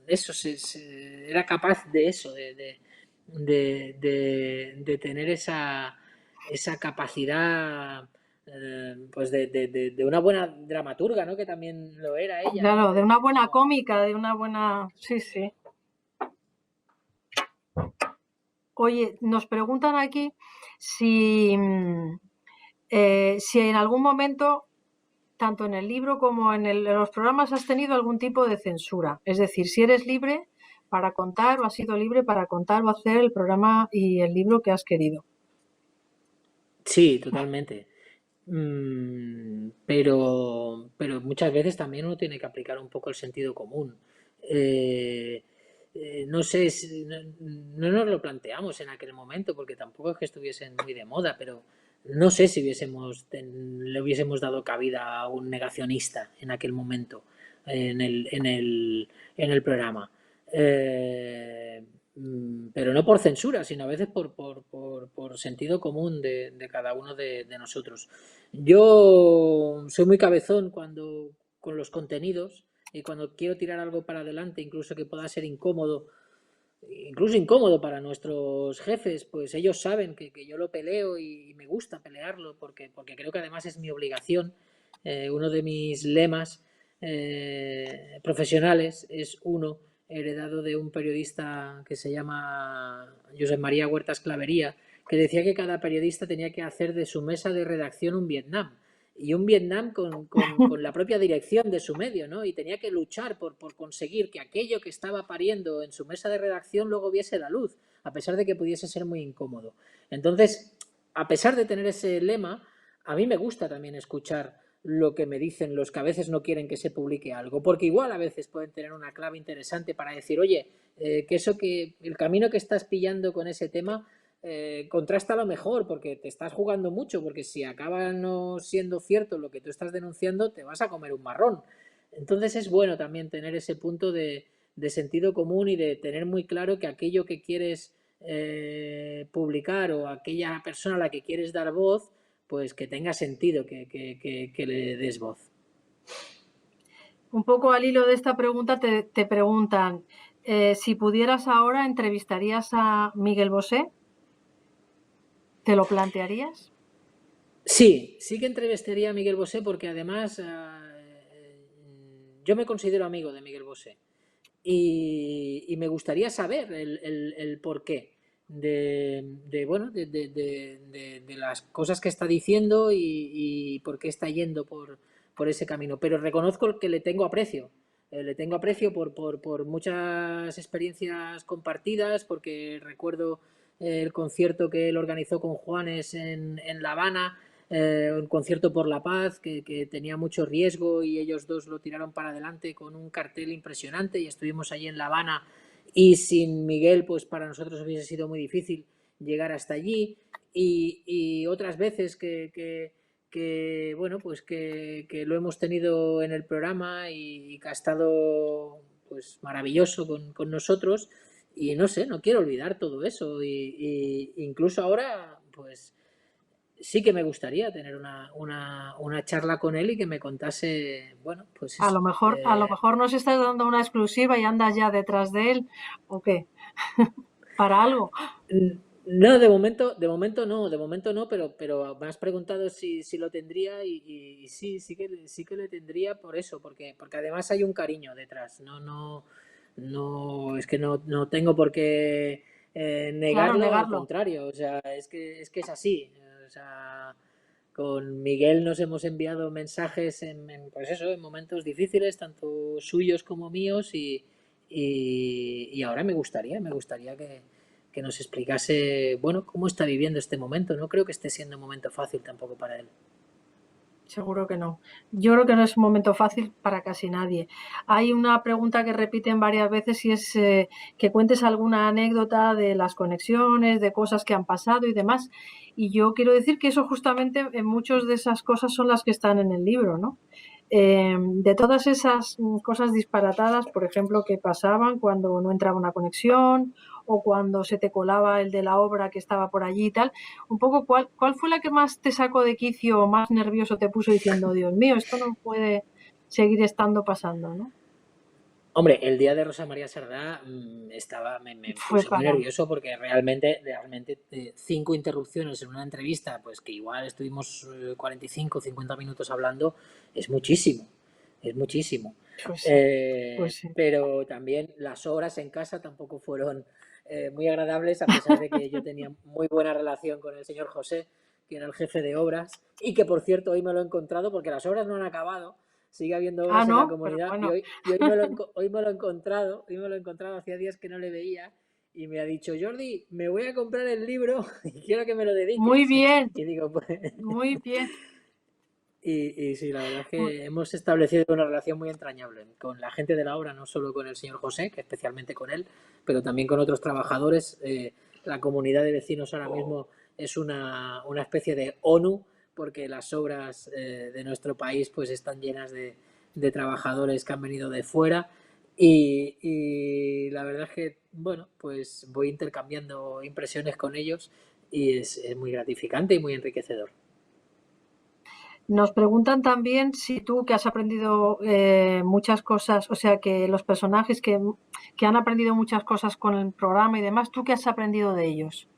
Speaker 2: eso, era capaz de eso, de tener esa capacidad, pues de una buena dramaturga, ¿no? Que también lo era ella, ¿no?
Speaker 1: Claro, de una buena cómica, de una buena... Sí, sí. Oye, nos preguntan aquí si, si en algún momento, tanto en el libro como en los programas, has tenido algún tipo de censura. Es decir, si eres libre para contar o has sido libre para contar o hacer el programa y el libro que has querido.
Speaker 2: Sí, totalmente. Pero muchas veces también uno tiene que aplicar un poco el sentido común. Eh, no sé, no nos lo planteamos en aquel momento porque tampoco es que estuviesen muy de moda, pero no sé si le hubiésemos dado cabida a un negacionista en aquel momento en el programa. Eh, pero no por censura, sino a veces por sentido común de cada uno de nosotros. Yo soy muy cabezón con los contenidos y cuando quiero tirar algo para adelante, incluso que pueda ser incluso incómodo para nuestros jefes, pues ellos saben que yo lo peleo y me gusta pelearlo porque creo que además es mi obligación. Uno de mis lemas profesionales es uno heredado de un periodista que se llama Josep María Huertas Clavería, que decía que cada periodista tenía que hacer de su mesa de redacción un Vietnam. Y un Vietnam con la propia dirección de su medio, ¿no? Y tenía que luchar por conseguir que aquello que estaba pariendo en su mesa de redacción luego viese la luz, a pesar de que pudiese ser muy incómodo. Entonces, a pesar de tener ese lema, a mí me gusta también escuchar lo que me dicen los que a veces no quieren que se publique algo, porque igual a veces pueden tener una clave interesante para decir, oye, que el camino que estás pillando con ese tema contrasta lo mejor, porque te estás jugando mucho, porque si acaba no siendo cierto lo que tú estás denunciando, te vas a comer un marrón. Entonces es bueno también tener ese punto de sentido común y de tener muy claro que aquello que quieres publicar o aquella persona a la que quieres dar voz, pues que tenga sentido que le des voz.
Speaker 1: Un poco al hilo de esta pregunta te preguntan, si pudieras ahora, ¿entrevistarías a Miguel Bosé? ¿Te lo plantearías?
Speaker 2: Sí, sí que entrevistaría a Miguel Bosé porque además yo me considero amigo de Miguel Bosé y me gustaría saber el porqué bueno, de las cosas que está diciendo y por qué está yendo por ese camino. Pero reconozco que le tengo aprecio. Le tengo aprecio por muchas experiencias compartidas, porque recuerdo el concierto que él organizó con Juanes en La Habana, un concierto por la paz que tenía mucho riesgo y ellos dos lo tiraron para adelante con un cartel impresionante y estuvimos allí en La Habana y sin Miguel pues para nosotros hubiese sido muy difícil llegar hasta allí y otras veces bueno pues que lo hemos tenido en el programa y que ha estado pues maravilloso con nosotros y no sé, no quiero olvidar todo eso y incluso ahora pues sí que me gustaría tener una charla con él y que me contase, bueno, pues eso.
Speaker 1: A lo mejor nos estás dando una exclusiva y andas ya detrás de él, ¿o qué? ¿Para algo?
Speaker 2: No, de momento no, pero me has preguntado si lo tendría y sí, sí que le tendría por eso, porque además hay un cariño detrás. No, es que no tengo por qué
Speaker 1: Claro,
Speaker 2: negarlo, al
Speaker 1: negarlo.
Speaker 2: contrario, o sea, es que es así. O sea, con Miguel nos hemos enviado mensajes pues eso, en momentos difíciles, tanto suyos como míos, y ahora me gustaría que nos explicase, bueno, cómo está viviendo este momento. No creo que esté siendo un momento fácil tampoco para él.
Speaker 1: Seguro que no. Yo creo que no es un momento fácil para casi nadie. Hay una pregunta que repiten varias veces y es que cuentes alguna anécdota de las conexiones, de cosas que han pasado y demás. Y yo quiero decir que eso justamente en muchas de esas cosas son las que están en el libro, ¿no? De todas esas cosas disparatadas, por ejemplo, que pasaban cuando no entraba una conexión o cuando se te colaba el de la obra que estaba por allí y tal, un poco cuál fue la que más te sacó de quicio o más nervioso te puso diciendo, Dios mío, esto no puede seguir estando pasando, ¿no?
Speaker 2: Hombre, el día de Rosa María Sardá me
Speaker 1: Fue
Speaker 2: puse muy
Speaker 1: para,
Speaker 2: nervioso porque realmente 5 interrupciones en una entrevista, pues que igual estuvimos 45, 50 minutos hablando, es muchísimo, es muchísimo.
Speaker 1: pues sí, pues sí.
Speaker 2: Pero también las horas en casa tampoco fueron muy agradables, a pesar de que yo tenía muy buena relación con el señor José, que era el jefe de obras, y que por cierto hoy me lo he encontrado porque las obras no han acabado, sigue habiendo
Speaker 1: Ah,
Speaker 2: obras en la
Speaker 1: no, pero
Speaker 2: comunidad
Speaker 1: bueno,
Speaker 2: y hoy me lo he encontrado, hacía días que no le veía y me ha dicho, Jordi, me voy a comprar el libro y quiero que me lo
Speaker 1: muy
Speaker 2: dediques.
Speaker 1: bien,
Speaker 2: Y digo, pues...
Speaker 1: muy bien.
Speaker 2: Y sí, la verdad es que hemos establecido una relación muy entrañable con la gente de la obra, no solo con el señor José, que especialmente con él, pero también con otros trabajadores. La comunidad de vecinos ahora mismo es una especie de ONU, porque las obras de nuestro país pues están llenas de trabajadores que han venido de fuera. Y la verdad es que, bueno, pues voy intercambiando impresiones con ellos y es muy gratificante y muy enriquecedor.
Speaker 1: Nos preguntan también si tú que has aprendido muchas cosas, o sea, que los personajes que han aprendido muchas cosas con el programa y demás, ¿tú qué has aprendido de ellos?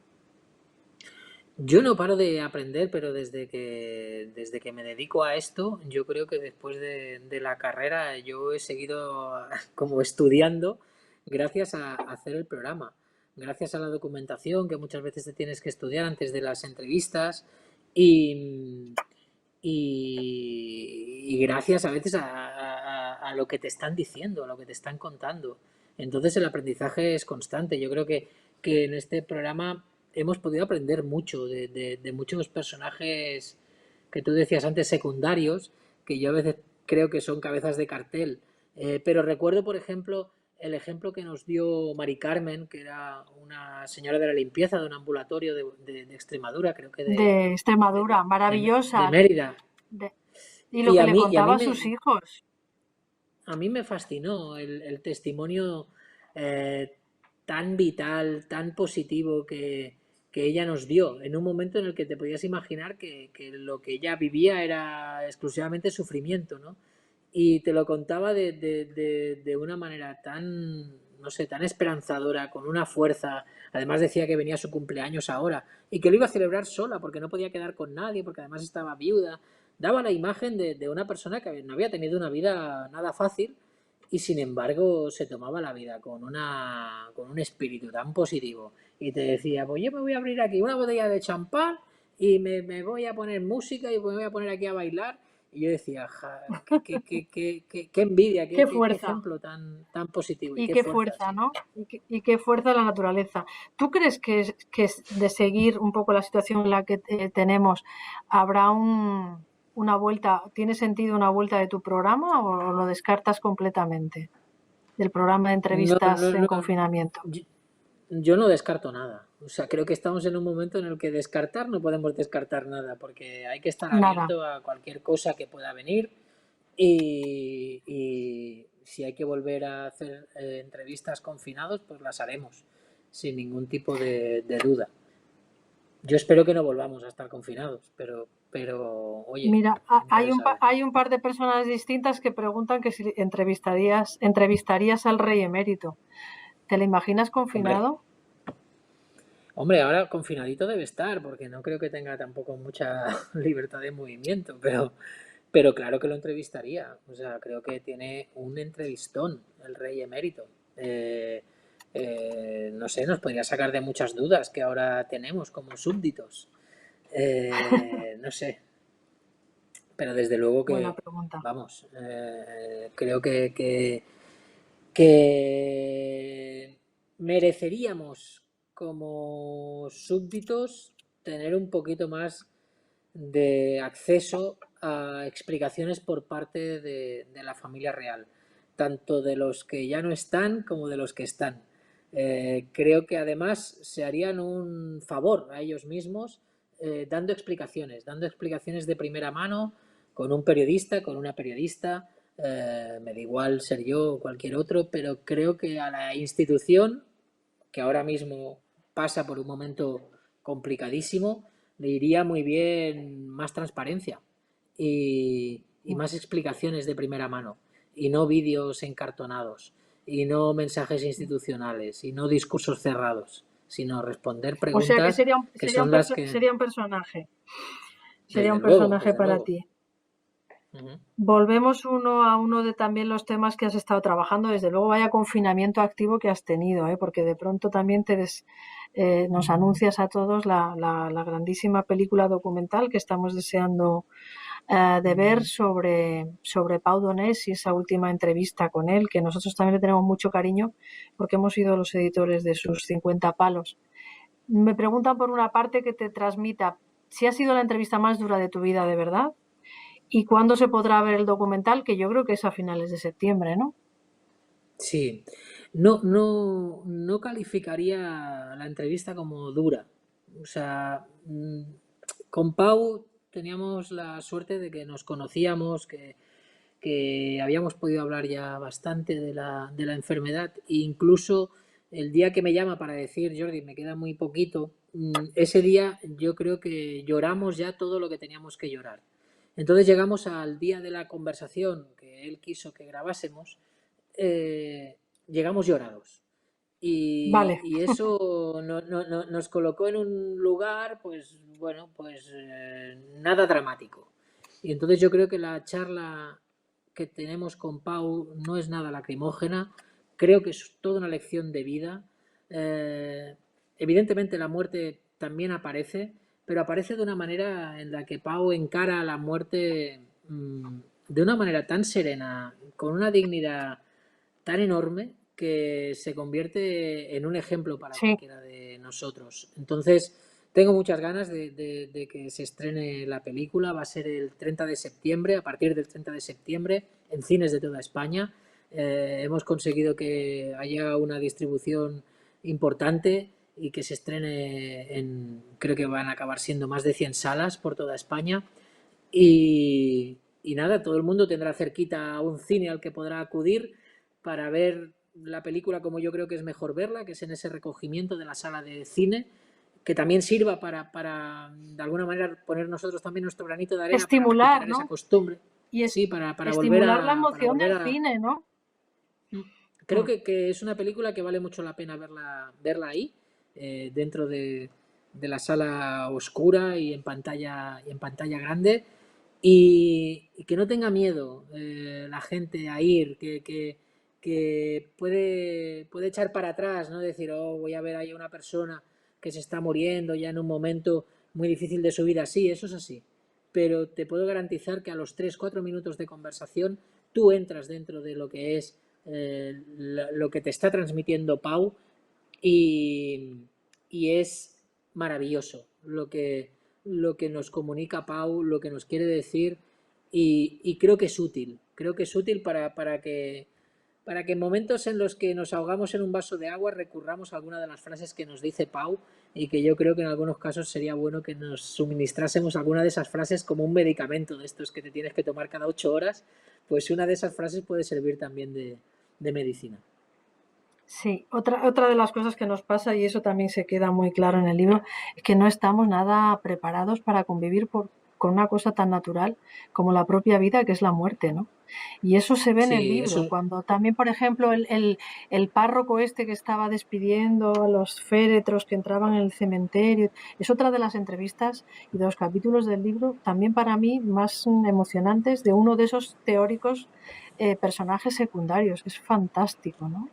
Speaker 2: Yo no paro de aprender, pero desde que me dedico a esto, yo creo que después de la carrera yo he seguido como estudiando gracias a hacer el programa, gracias a la documentación que muchas veces te tienes que estudiar antes de las entrevistas y, y gracias a veces a lo que te están diciendo, a lo que te están contando. Entonces el aprendizaje es constante. Yo creo que en este programa hemos podido aprender mucho de muchos personajes que tú decías antes secundarios, que yo a veces creo que son cabezas de cartel. Pero recuerdo, por ejemplo, el ejemplo que nos dio Mari Carmen, que era una señora de la limpieza de un ambulatorio de Extremadura, creo que
Speaker 1: De Extremadura,
Speaker 2: de
Speaker 1: maravillosa.
Speaker 2: Mérida.
Speaker 1: de- y lo que le
Speaker 2: Y a
Speaker 1: contaba a sus hijos.
Speaker 2: mí me fascinó el testimonio eh, tan vital, tan positivo que ella nos dio, en un momento en el que te podías imaginar que lo que ella vivía era exclusivamente sufrimiento, ¿no? Y te lo contaba de una manera tan, no sé, tan esperanzadora, con una fuerza. Además decía que venía su cumpleaños ahora y que lo iba a celebrar sola porque no podía quedar con nadie, porque además estaba viuda. Daba la imagen de una persona que no había tenido una vida nada fácil y sin embargo se tomaba la vida con un espíritu tan positivo. Y te decía, pues yo me voy a abrir aquí una botella de champán y me voy a poner música y me voy a poner aquí a bailar. Y yo decía, qué envidia,
Speaker 1: Qué
Speaker 2: qué
Speaker 1: fuerza.
Speaker 2: ejemplo tan positivo y
Speaker 1: Y
Speaker 2: qué
Speaker 1: qué
Speaker 2: fuerza,
Speaker 1: fuerza,
Speaker 2: sí.
Speaker 1: ¿no? Y qué fuerza la naturaleza. ¿Tú crees que de seguir un poco la situación en la que tenemos, habrá una vuelta, tiene sentido una vuelta de tu programa o lo descartas completamente del programa de
Speaker 2: No,
Speaker 1: entrevistas
Speaker 2: no,
Speaker 1: en
Speaker 2: no.
Speaker 1: confinamiento?
Speaker 2: Yo, yo no descarto nada. O sea, creo que estamos en un momento en el que descartar no podemos descartar nada, porque hay que estar
Speaker 1: Nada.
Speaker 2: abierto a cualquier cosa que pueda venir y si hay que volver a hacer entrevistas confinados, pues las haremos, sin ningún tipo de duda. Yo espero que no volvamos a estar confinados, pero oye,
Speaker 1: Mira,
Speaker 2: nunca se sabe.
Speaker 1: hay un par de personas distintas que preguntan que si entrevistarías al rey emérito. ¿Te lo imaginas
Speaker 2: Hombre,
Speaker 1: confinado?
Speaker 2: hombre, ahora confinadito debe estar, porque no creo que tenga tampoco mucha libertad de movimiento, pero claro que lo entrevistaría. O sea, creo que tiene un entrevistón el rey emérito. Eh, no sé, nos podría sacar de muchas dudas que ahora tenemos como súbditos. No sé, pero desde luego
Speaker 1: Buena
Speaker 2: que,
Speaker 1: pregunta.
Speaker 2: vamos, creo que mereceríamos como súbditos tener un poquito más de acceso a explicaciones por parte de la familia real, tanto de los que ya no están como de los que están. Creo que además se harían un favor a ellos mismos dando explicaciones de primera mano con un periodista, con una periodista, me da igual ser yo o cualquier otro, pero creo que a la institución, que ahora mismo pasa por un momento complicadísimo, le iría muy bien más transparencia y más explicaciones de primera mano, y no vídeos encartonados, y no mensajes institucionales, y no discursos cerrados, sino responder
Speaker 1: O sea que
Speaker 2: preguntas que son las que,
Speaker 1: sería un personaje. Sería
Speaker 2: desde
Speaker 1: un
Speaker 2: luego,
Speaker 1: personaje
Speaker 2: desde
Speaker 1: para
Speaker 2: luego.
Speaker 1: ti.
Speaker 2: Ujú.
Speaker 1: Volvemos uno a uno de también los temas que has estado trabajando. Desde luego, vaya confinamiento activo que has tenido, ¿eh? Porque de pronto también nos anuncias a todos la grandísima película documental que estamos deseando de ver sobre Pau Donés y esa última entrevista con él, que nosotros también le tenemos mucho cariño porque hemos sido los editores de sus 50 palos. Me preguntan por una parte que te transmita si ha sido la entrevista más dura de tu vida de verdad y cuándo se podrá ver el documental, que yo creo que es a finales de septiembre, ¿no?
Speaker 2: Sí, no calificaría la entrevista como dura. O sea, con Pau teníamos la suerte de que nos conocíamos, que habíamos podido hablar ya bastante de la enfermedad, e incluso el día que me llama para decir, Jordi, me queda muy poquito, ese día yo creo que lloramos ya todo lo que teníamos que llorar. Entonces llegamos al día de la conversación que él quiso que grabásemos, eh, llegamos llorados.
Speaker 1: Vale,
Speaker 2: Y eso nos colocó en un lugar, pues bueno, pues nada dramático. Y entonces yo creo que la charla que tenemos con Pau no es nada lacrimógena, creo que es toda una lección de vida. Eh, Evidentemente la muerte también aparece, pero aparece de una manera en la que Pau encara la muerte de una manera tan serena, con una dignidad tan enorme que se convierte en un ejemplo para
Speaker 1: sí.
Speaker 2: cualquiera de nosotros. Entonces, tengo muchas ganas de que se estrene la película. Va a ser el 30 de septiembre, a partir del 30 de septiembre, en cines de toda España. Hemos conseguido que haya una distribución importante y que se estrene en, creo que van a acabar siendo más de 100 salas por toda España. Y nada, todo el mundo tendrá cerquita un cine al que podrá acudir para ver la película como yo creo que es mejor verla, que es en ese recogimiento de la sala de cine, que también sirva para de alguna manera poner nosotros también nuestro granito de arena para
Speaker 1: Estimular,
Speaker 2: recuperar esa
Speaker 1: ¿no?
Speaker 2: costumbre.
Speaker 1: Y
Speaker 2: Sí,
Speaker 1: estimular la
Speaker 2: para
Speaker 1: emoción
Speaker 2: volver
Speaker 1: del
Speaker 2: a...
Speaker 1: cine, ¿no?
Speaker 2: Creo
Speaker 1: Mm.
Speaker 2: que es una película que vale mucho la pena verla ahí, dentro de la sala oscura y en pantalla grande. Y que no tenga miedo la gente a ir, que puede echar para atrás, ¿no? Decir, oh, voy a ver ahí a una persona que se está muriendo ya en un momento muy difícil de su vida. Sí, eso es así. Pero te puedo garantizar que a los 3 4 minutos de conversación tú entras dentro de lo que es lo que te está transmitiendo Pau y, y es maravilloso lo que nos comunica Pau, lo que nos quiere decir y creo que es útil para que en momentos en los que nos ahogamos en un vaso de agua recurramos a alguna de las frases que nos dice Pau y que yo creo que en algunos casos sería bueno que nos suministrásemos alguna de esas frases como un medicamento de estos que te tienes que tomar cada 8 horas, pues una de esas frases puede servir también de medicina.
Speaker 1: Sí, otra de las cosas que nos pasa, y eso también se queda muy claro en el libro, es que no estamos nada preparados para convivir con una cosa tan natural como la propia vida, que es la muerte, ¿no? Y eso se ve en el
Speaker 2: Sí,
Speaker 1: libro,
Speaker 2: eso,
Speaker 1: cuando también, por ejemplo, el párroco este que estaba despidiendo a los féretros que entraban en el cementerio, es otra de las entrevistas y de los capítulos del libro, también para mí más emocionantes, de uno de esos teóricos personajes secundarios. Es fantástico, ¿no?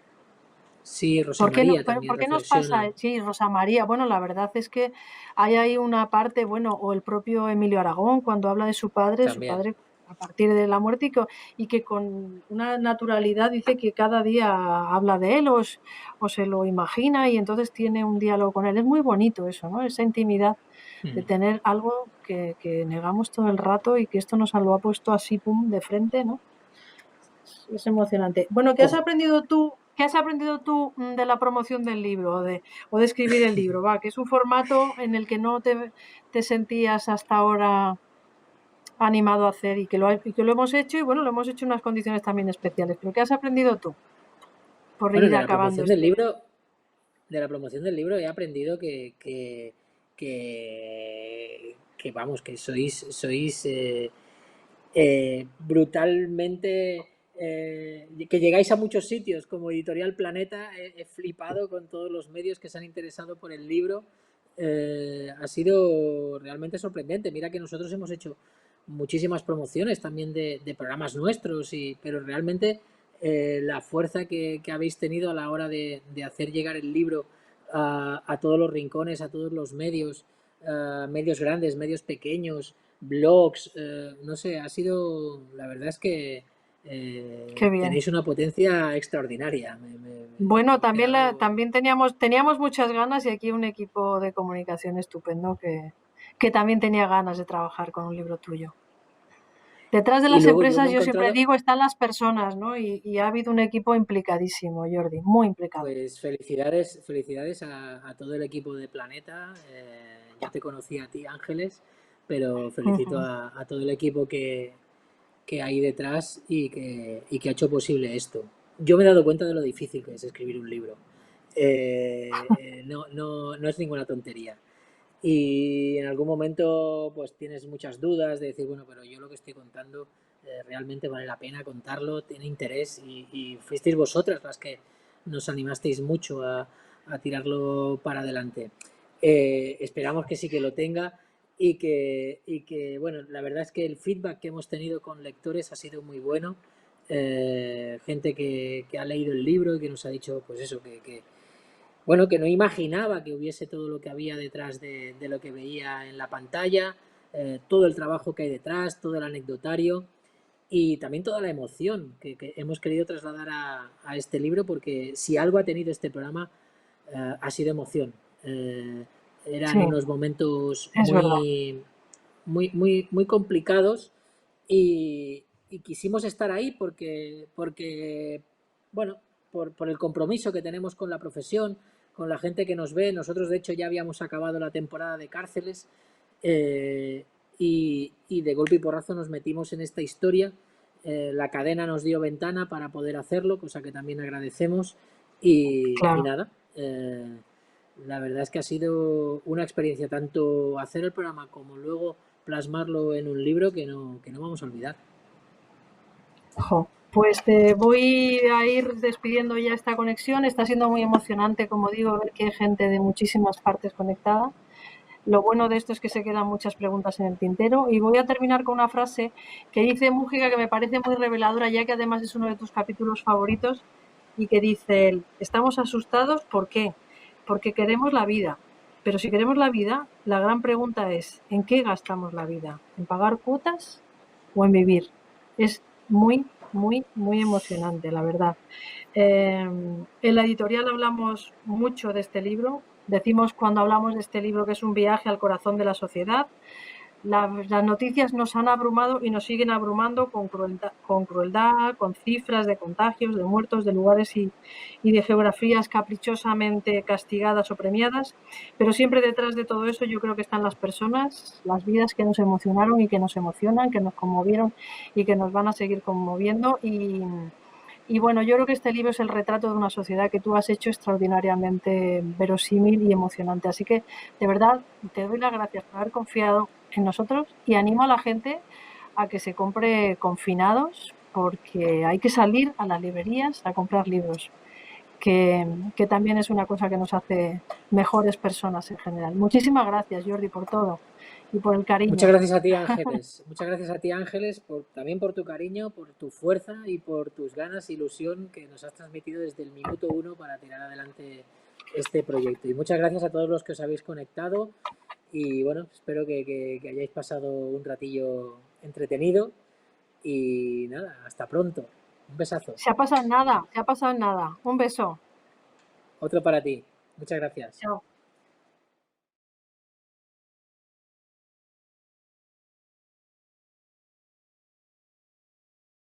Speaker 2: sí, Rosa María también
Speaker 1: ¿Por qué nos pasa?
Speaker 2: reflexiona
Speaker 1: Sí, Rosa María. Bueno, la verdad es que hay ahí una parte, bueno, o el propio Emilio Aragón, cuando habla de su
Speaker 2: también.
Speaker 1: padre a partir de la muerte, y que con una naturalidad dice que cada día habla de él o se lo imagina y entonces tiene un diálogo con él. Es muy bonito eso, ¿no? Esa intimidad de
Speaker 2: Mm.
Speaker 1: tener algo que negamos todo el rato y que esto nos lo ha puesto así, pum, de frente, ¿no? Es emocionante. Bueno,
Speaker 2: Ojo,
Speaker 1: qué has aprendido tú de la promoción del libro o de escribir el libro? Va, que es un formato en el que no te sentías hasta ahora animado a hacer y que lo hemos hecho y bueno, lo hemos hecho en unas condiciones también especiales. Pero ¿qué has aprendido tú por
Speaker 2: bueno,
Speaker 1: ir acabando este?
Speaker 2: de la promoción del libro he aprendido que vamos, que sois brutalmente, que llegáis a muchos sitios como Editorial Planeta. He flipado con todos los medios que se han interesado por el libro. Ha sido realmente sorprendente. Mira que nosotros hemos hecho muchísimas promociones también de programas nuestros, pero realmente la fuerza que habéis tenido a la hora de hacer llegar el libro a todos los rincones, a todos los medios, medios grandes, medios pequeños, blogs, no sé, ha sido, la verdad es que
Speaker 1: Qué bien.
Speaker 2: tenéis una potencia extraordinaria.
Speaker 1: Bueno,
Speaker 2: Me he quedado,
Speaker 1: también teníamos muchas ganas y aquí un equipo de comunicación estupendo que también tenía ganas de trabajar con un libro tuyo. Detrás de
Speaker 2: y
Speaker 1: las
Speaker 2: luego yo me
Speaker 1: empresas,
Speaker 2: he
Speaker 1: yo siempre
Speaker 2: encontrado,
Speaker 1: digo, están las personas, ¿no? Y ha habido un equipo implicadísimo, Jordi, muy implicado.
Speaker 2: pues felicidades, felicidades a todo el equipo de Planeta. Yo te conocí a ti, Ángeles, pero felicito
Speaker 1: Ujú.
Speaker 2: a todo el equipo que hay detrás y que ha hecho posible esto. Yo me he dado cuenta de lo difícil que es escribir un libro. No es ninguna tontería. Y en algún momento pues tienes muchas dudas de decir, bueno, pero yo lo que estoy contando realmente vale la pena contarlo, tiene interés y fuisteis vosotras las que nos animasteis mucho a tirarlo para adelante. Esperamos que sí que lo tenga bueno, la verdad es que el feedback que hemos tenido con lectores ha sido muy bueno. Gente que ha leído el libro y que nos ha dicho, pues eso, bueno, que no imaginaba que hubiese todo lo que había detrás de lo que veía en la pantalla, todo el trabajo que hay detrás, todo el anecdotario y también toda la emoción que hemos querido trasladar a este libro, porque si algo ha tenido este programa ha sido emoción.
Speaker 1: Sí,
Speaker 2: Eran unos momentos
Speaker 1: es verdad.
Speaker 2: muy complicados y quisimos estar ahí porque bueno, por el compromiso que tenemos con la profesión, con la gente que nos ve. Nosotros, de hecho, ya habíamos acabado la temporada de cárceles eh, y de golpe y porrazo nos metimos en esta historia. La cadena nos dio ventana para poder hacerlo, cosa que también agradecemos. Y
Speaker 1: Claro.
Speaker 2: nada, la verdad es que ha sido una experiencia tanto hacer el programa como luego plasmarlo en un libro que no vamos a olvidar.
Speaker 1: Jo, pues te voy a ir despidiendo ya esta conexión. Está siendo muy emocionante, como digo, ver que hay gente de muchísimas partes conectada. Lo bueno de esto es que se quedan muchas preguntas en el tintero. Y voy a terminar con una frase que dice Mújica que me parece muy reveladora, ya que además es uno de tus capítulos favoritos, y que dice él, estamos asustados, ¿por qué? Porque queremos la vida. Pero si queremos la vida, la gran pregunta es, ¿en qué gastamos la vida? ¿En pagar cuotas o en vivir? Es muy emocionante, la verdad. En la editorial hablamos mucho de este libro. Decimos cuando hablamos de este libro que es un viaje al corazón de la sociedad. Las noticias nos han abrumado y nos siguen abrumando con crueldad, con cifras de contagios, de muertos, de lugares y de geografías caprichosamente castigadas o premiadas. Pero siempre detrás de todo eso yo creo que están las personas, las vidas que nos emocionaron y que nos emocionan, que nos conmovieron y que nos van a seguir conmoviendo. Y bueno, yo creo que este libro es el retrato de una sociedad que tú has hecho extraordinariamente verosímil y emocionante. Así que, de verdad, te doy las gracias por haber confiado en nosotros y animo a la gente a que se compre Confinados, porque hay que salir a las librerías a comprar libros, que también es una cosa que nos hace mejores personas en general. Muchísimas gracias, Jordi, por todo y por el
Speaker 2: Muchas
Speaker 1: cariño.
Speaker 2: gracias a ti, Ángeles. Muchas gracias a ti, Ángeles, también por tu cariño, por tu fuerza y por tus ganas e ilusión que nos has transmitido desde el minuto uno para tirar adelante este proyecto. Y muchas gracias a todos los que os habéis conectado. Y bueno, espero que hayáis pasado un ratillo entretenido. Y nada, hasta pronto. Un besazo.
Speaker 1: Se ha pasado en nada, se ha pasado en nada. Un beso.
Speaker 2: Otro para ti. Muchas gracias.
Speaker 1: Chao.